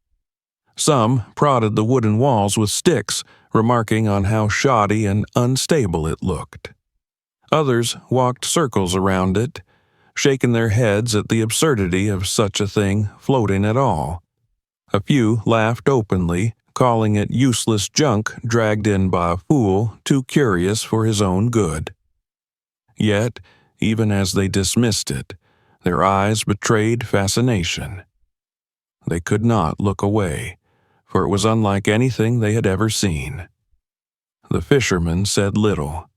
Some prodded the wooden walls with sticks, remarking on how shoddy and unstable it looked. Others walked circles around it, shaking their heads at the absurdity of such a thing floating at all. A few laughed openly, calling it useless junk dragged in by a fool too curious for his own good. Yet, even as they dismissed it, their eyes betrayed fascination. They could not look away, for it was unlike anything they had ever seen. The fisherman said little.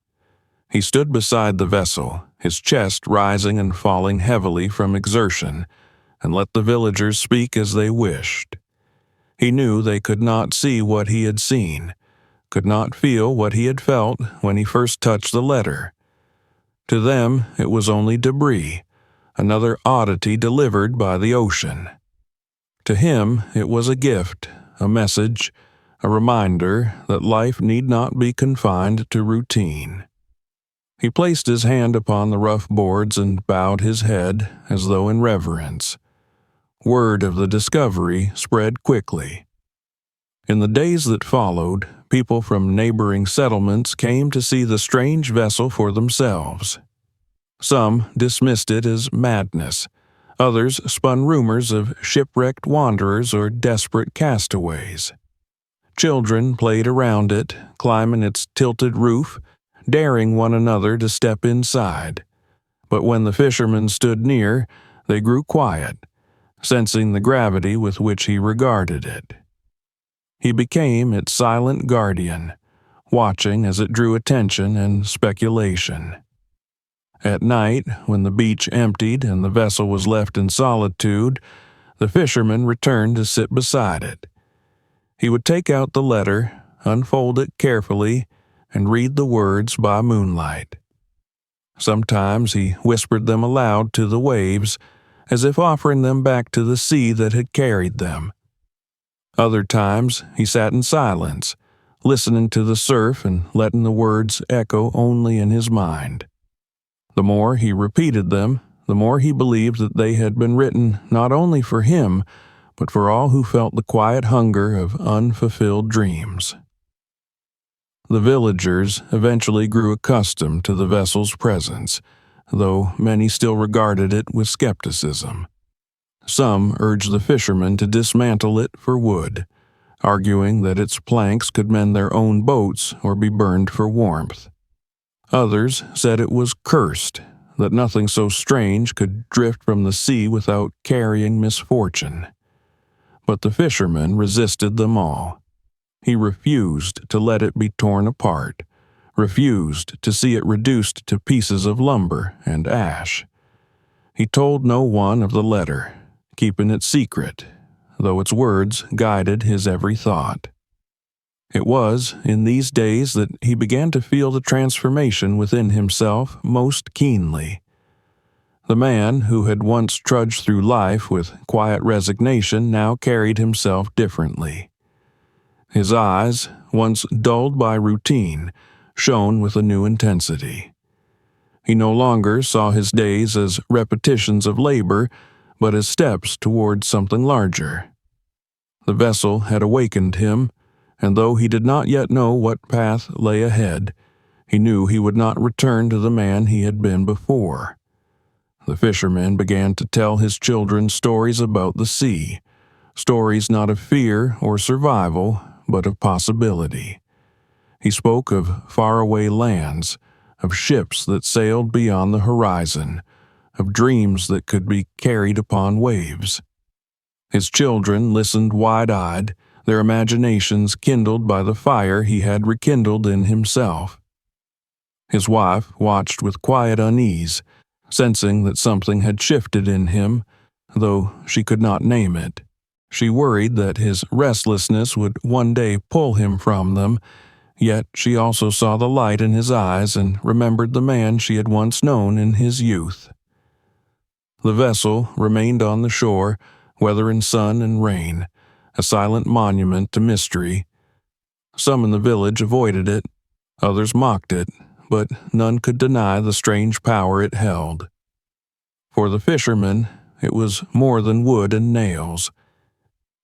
He stood beside the vessel, his chest rising and falling heavily from exertion, and let the villagers speak as they wished. He knew they could not see what he had seen, could not feel what he had felt when he first touched the letter. To them it was only debris, another oddity delivered by the ocean. To him it was a gift, a message, a reminder that life need not be confined to routine. He placed his hand upon the rough boards and bowed his head as though in reverence. Word of the discovery spread quickly. In the days that followed, people from neighboring settlements came to see the strange vessel for themselves. Some dismissed it as madness. Others spun rumors of shipwrecked wanderers or desperate castaways. Children played around it, climbing its tilted roof, daring one another to step inside. But when the fisherman stood near, they grew quiet, sensing the gravity with which he regarded it. He became its silent guardian, watching as it drew attention and speculation. At night, when the beach emptied and the vessel was left in solitude, the fisherman returned to sit beside it. He would take out the letter, unfold it carefully, and read the words by moonlight. Sometimes he whispered them aloud to the waves, as if offering them back to the sea that had carried them. Other times he sat in silence, listening to the surf and letting the words echo only in his mind. The more he repeated them, the more he believed that they had been written not only for him, but for all who felt the quiet hunger of unfulfilled dreams. The villagers eventually grew accustomed to the vessel's presence, though many still regarded it with skepticism. Some urged the fishermen to dismantle it for wood, arguing that its planks could mend their own boats or be burned for warmth. Others said it was cursed, that nothing so strange could drift from the sea without carrying misfortune. But the fisherman resisted them all. He refused to let it be torn apart, refused to see it reduced to pieces of lumber and ash. He told no one of the letter, keeping it secret, though its words guided his every thought. It was in these days that he began to feel the transformation within himself most keenly. The man who had once trudged through life with quiet resignation now carried himself differently. His eyes, once dulled by routine, shone with a new intensity. He no longer saw his days as repetitions of labor, but as steps towards something larger. The vessel had awakened him, and though he did not yet know what path lay ahead, He knew he would not return to the man he had been before. The fisherman began to tell his children stories about the sea, stories not of fear or survival, but of possibility. He spoke of faraway lands, of ships that sailed beyond the horizon, of dreams that could be carried upon waves. His children listened wide-eyed, their imaginations kindled by the fire he had rekindled in himself. His wife watched with quiet unease, sensing that something had shifted in him, though she could not name it. She worried that his restlessness would one day pull him from them, yet she also saw the light in his eyes and remembered the man she had once known in his youth. The vessel remained on the shore, whether in sun and rain, a silent monument to mystery. Some in the village avoided it, others mocked it, but none could deny the strange power it held. For the fisherman, it was more than wood and nails.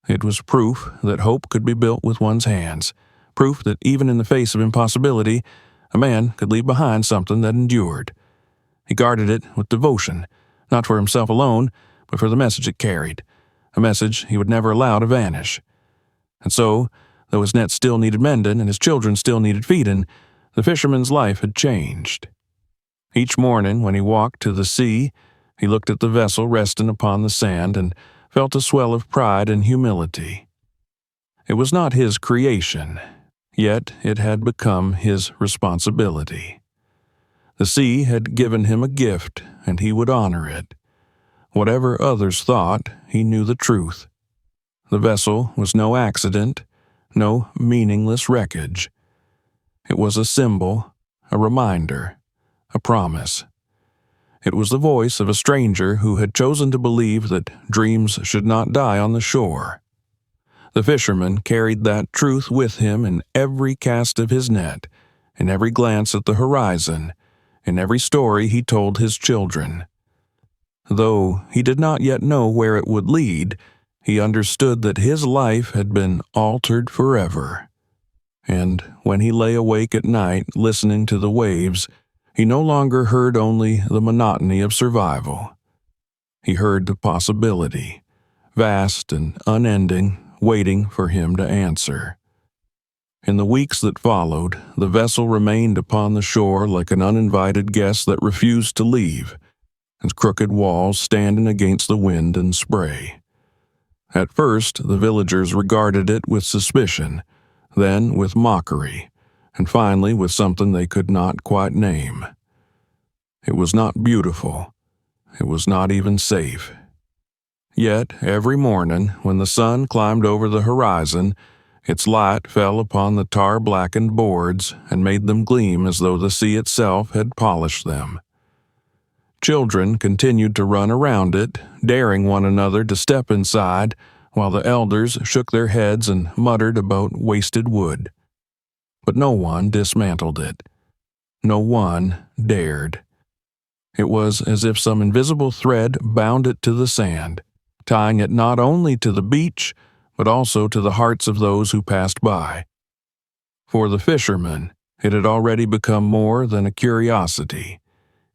It was proof that hope could be built with one's hands, proof that even in the face of impossibility, a man could leave behind something that endured. He guarded it with devotion, not for himself alone, but for the message it carried, a message he would never allow to vanish. And so, though his net still needed mending and his children still needed feeding, the fisherman's life had changed. Each morning when he walked to the sea, he looked at the vessel resting upon the sand and felt a swell of pride and humility. It was not his creation, yet it had become his responsibility. The sea had given him a gift, and he would honor it. Whatever others thought, he knew the truth. The vessel was no accident, no meaningless wreckage. It was a symbol, a reminder, a promise. It was the voice of a stranger who had chosen to believe that dreams should not die on the shore. The fisherman carried that truth with him in every cast of his net, in every glance at the horizon, in every story he told his children. Though he did not yet know where it would lead, he understood that his life had been altered forever. And when he lay awake at night listening to the waves, he no longer heard only the monotony of survival. He heard the possibility, vast and unending, waiting for him to answer. In the weeks that followed, the vessel remained upon the shore like an uninvited guest that refused to leave, its crooked walls standing against the wind and spray. At first, the villagers regarded it with suspicion, then with mockery, and finally with something they could not quite name. It was not beautiful. It was not even safe. Yet, every morning, when the sun climbed over the horizon, its light fell upon the tar-blackened boards and made them gleam as though the sea itself had polished them. Children continued to run around it, daring one another to step inside, while the elders shook their heads and muttered about wasted wood. But no one dismantled it. No one dared. It was as if some invisible thread bound it to the sand, tying it not only to the beach, but also to the hearts of those who passed by. For the fisherman, it had already become more than a curiosity.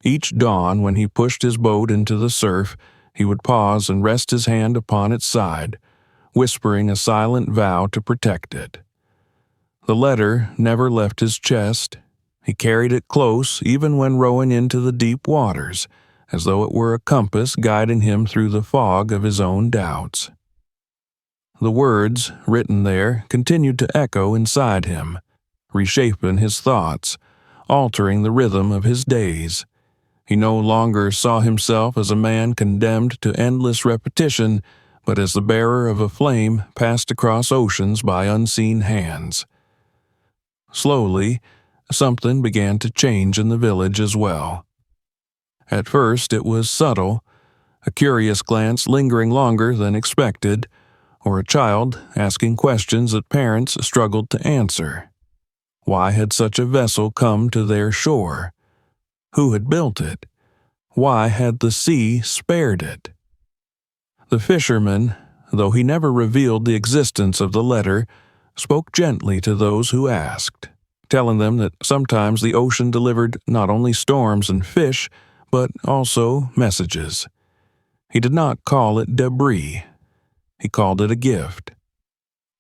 Each dawn, when he pushed his boat into the surf, he would pause and rest his hand upon its side, whispering a silent vow to protect it. The letter never left his chest. He carried it close even when rowing into the deep waters, as though it were a compass guiding him through the fog of his own doubts. The words, written there, continued to echo inside him, reshaping his thoughts, altering the rhythm of his days. He no longer saw himself as a man condemned to endless repetition, but as the bearer of a flame passed across oceans by unseen hands. Slowly, something began to change in the village as well. At first it was subtle, a curious glance lingering longer than expected, or a child asking questions that parents struggled to answer. Why had such a vessel come to their shore? Who had built it? Why had the sea spared it? The fisherman, though he never revealed the existence of the letter, spoke gently to those who asked, telling them that sometimes the ocean delivered not only storms and fish, but also messages. He did not call it debris. He called it a gift.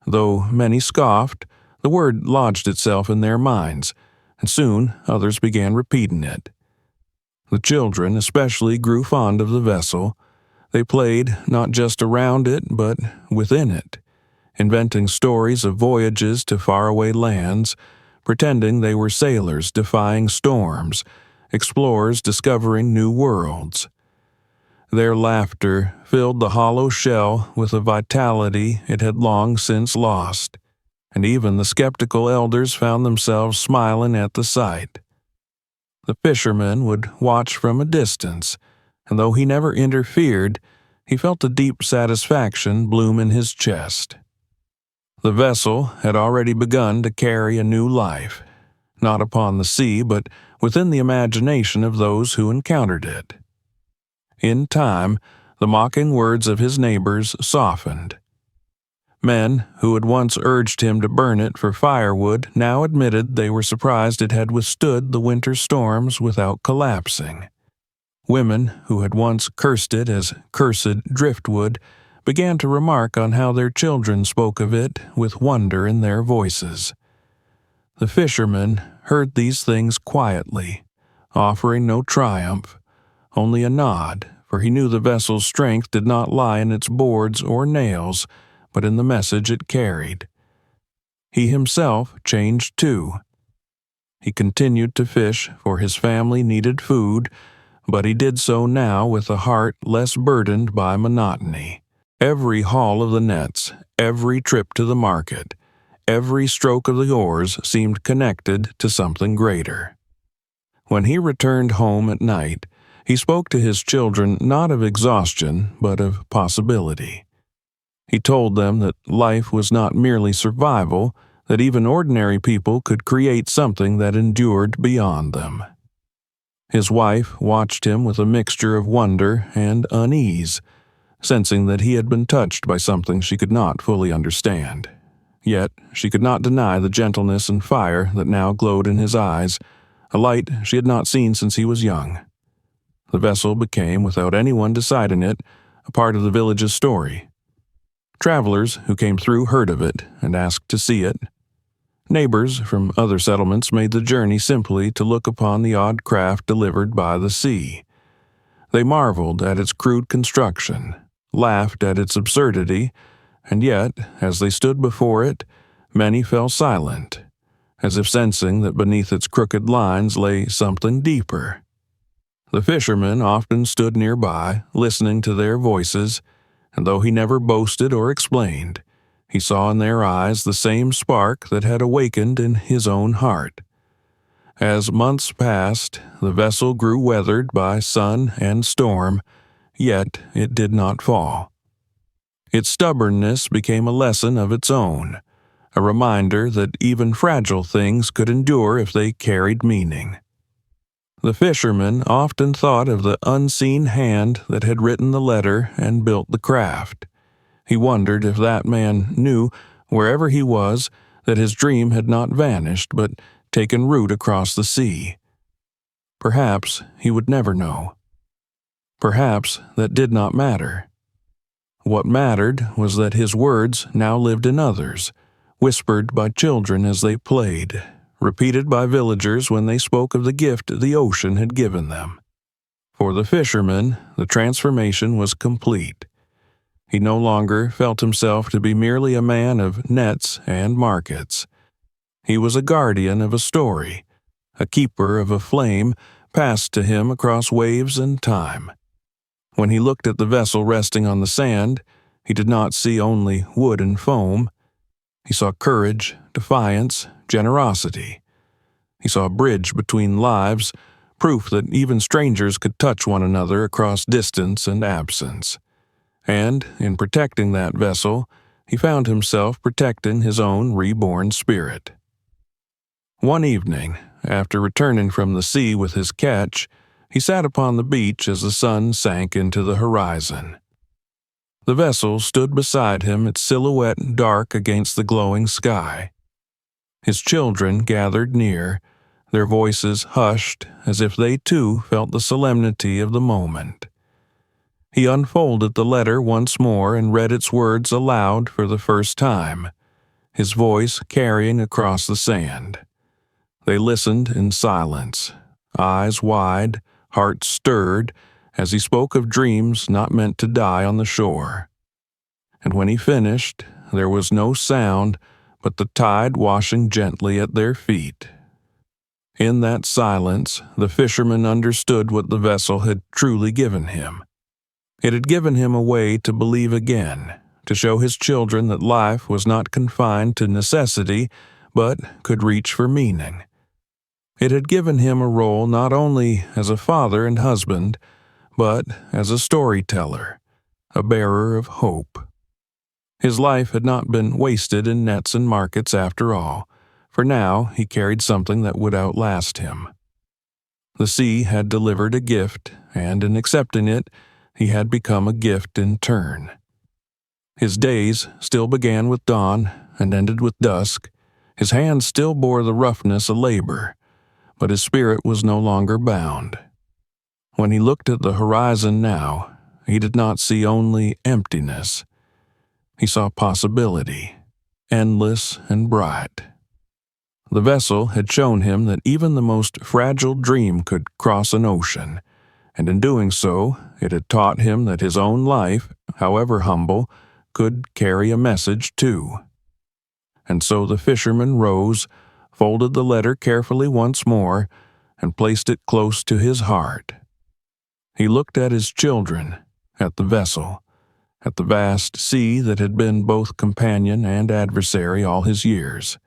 Though many scoffed, the word lodged itself in their minds, and soon others began repeating it. The children especially grew fond of the vessel. They played not just around it, but within it, inventing stories of voyages to faraway lands, pretending they were sailors defying storms, explorers discovering new worlds. Their laughter filled the hollow shell with a vitality it had long since lost, and even the skeptical elders found themselves smiling at the sight. The fisherman would watch from a distance, and though he never interfered, he felt a deep satisfaction bloom in his chest. The vessel had already begun to carry a new life, not upon the sea, but within the imagination of those who encountered it. In time, the mocking words of his neighbors softened. Men who had once urged him to burn it for firewood now admitted they were surprised it had withstood the winter storms without collapsing. Women who had once cursed it as cursed driftwood began to remark on how their children spoke of it with wonder in their voices. The fisherman heard these things quietly, offering no triumph, only a nod, for he knew the vessel's strength did not lie in its boards or nails, but in the message it carried. He himself changed too. He continued to fish, for his family needed food, but he did so now with a heart less burdened by monotony. Every haul of the nets, every trip to the market, every stroke of the oars seemed connected to something greater. When he returned home at night, he spoke to his children not of exhaustion, but of possibility. He told them that life was not merely survival, that even ordinary people could create something that endured beyond them. His wife watched him with a mixture of wonder and unease, sensing that he had been touched by something she could not fully understand. Yet she could not deny the gentleness and fire that now glowed in his eyes, a light she had not seen since he was young. The vessel became, without anyone deciding it, a part of the village's story. Travelers who came through heard of it and asked to see it. Neighbors from other settlements made the journey simply to look upon the odd craft delivered by the sea. They marveled at its crude construction, laughed at its absurdity, and yet, as they stood before it, many fell silent, as if sensing that beneath its crooked lines lay something deeper. The fisherman often stood nearby, listening to their voices, and though he never boasted or explained, he saw in their eyes the same spark that had awakened in his own heart. As months passed, the vessel grew weathered by sun and storm, yet it did not fall. Its stubbornness became a lesson of its own, a reminder that even fragile things could endure if they carried meaning. The fisherman often thought of the unseen hand that had written the letter and built the craft. He wondered if that man knew, wherever he was, that his dream had not vanished but taken root across the sea. Perhaps he would never know. Perhaps that did not matter. What mattered was that his words now lived in others, whispered by children as they played, repeated by villagers when they spoke of the gift the ocean had given them. For the fisherman, the transformation was complete. He no longer felt himself to be merely a man of nets and markets. He was a guardian of a story, a keeper of a flame passed to him across waves and time. When he looked at the vessel resting on the sand, he did not see only wood and foam. He saw courage, defiance, generosity. He saw a bridge between lives, proof that even strangers could touch one another across distance and absence. And, in protecting that vessel, he found himself protecting his own reborn spirit. One evening, after returning from the sea with his catch, he sat upon the beach as the sun sank into the horizon. The vessel stood beside him, its silhouette dark against the glowing sky. His children gathered near, their voices hushed as if they too felt the solemnity of the moment. He unfolded the letter once more and read its words aloud for the first time, his voice carrying across the sand. They listened in silence, eyes wide, hearts stirred, as he spoke of dreams not meant to die on the shore. And when he finished, there was no sound but the tide washing gently at their feet. In that silence, the fisherman understood what the vessel had truly given him. It had given him a way to believe again, to show his children that life was not confined to necessity, but could reach for meaning. It had given him a role not only as a father and husband, but as a storyteller, a bearer of hope. His life had not been wasted in nets and markets after all, for now he carried something that would outlast him. The sea had delivered a gift, and in accepting it, he had become a gift in turn. His days still began with dawn and ended with dusk. His hands still bore the roughness of labor, but his spirit was no longer bound. When he looked at the horizon now, he did not see only emptiness. He saw possibility, endless and bright. The vessel had shown him that even the most fragile dream could cross an ocean, and in doing so, it had taught him that his own life, however humble, could carry a message too. And so the fisherman rose, folded the letter carefully once more, and placed it close to his heart. He looked at his children, at the vessel, at the vast sea that had been both companion and adversary all his years.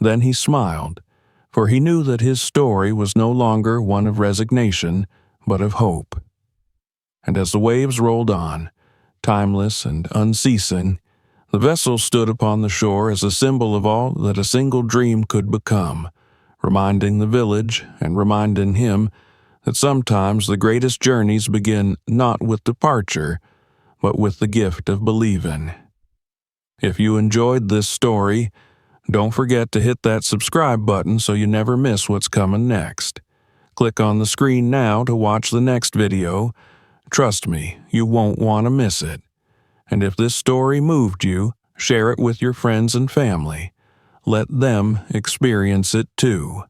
Then he smiled, for he knew that his story was no longer one of resignation, but of hope. And as the waves rolled on, timeless and unceasing, the vessel stood upon the shore as a symbol of all that a single dream could become, reminding the village and reminding him that sometimes the greatest journeys begin not with departure, but with the gift of believing. If you enjoyed this story, don't forget to hit that subscribe button so you never miss what's coming next. Click on the screen now to watch the next video. Trust me, you won't want to miss it. And if this story moved you, share it with your friends and family. Let them experience it too.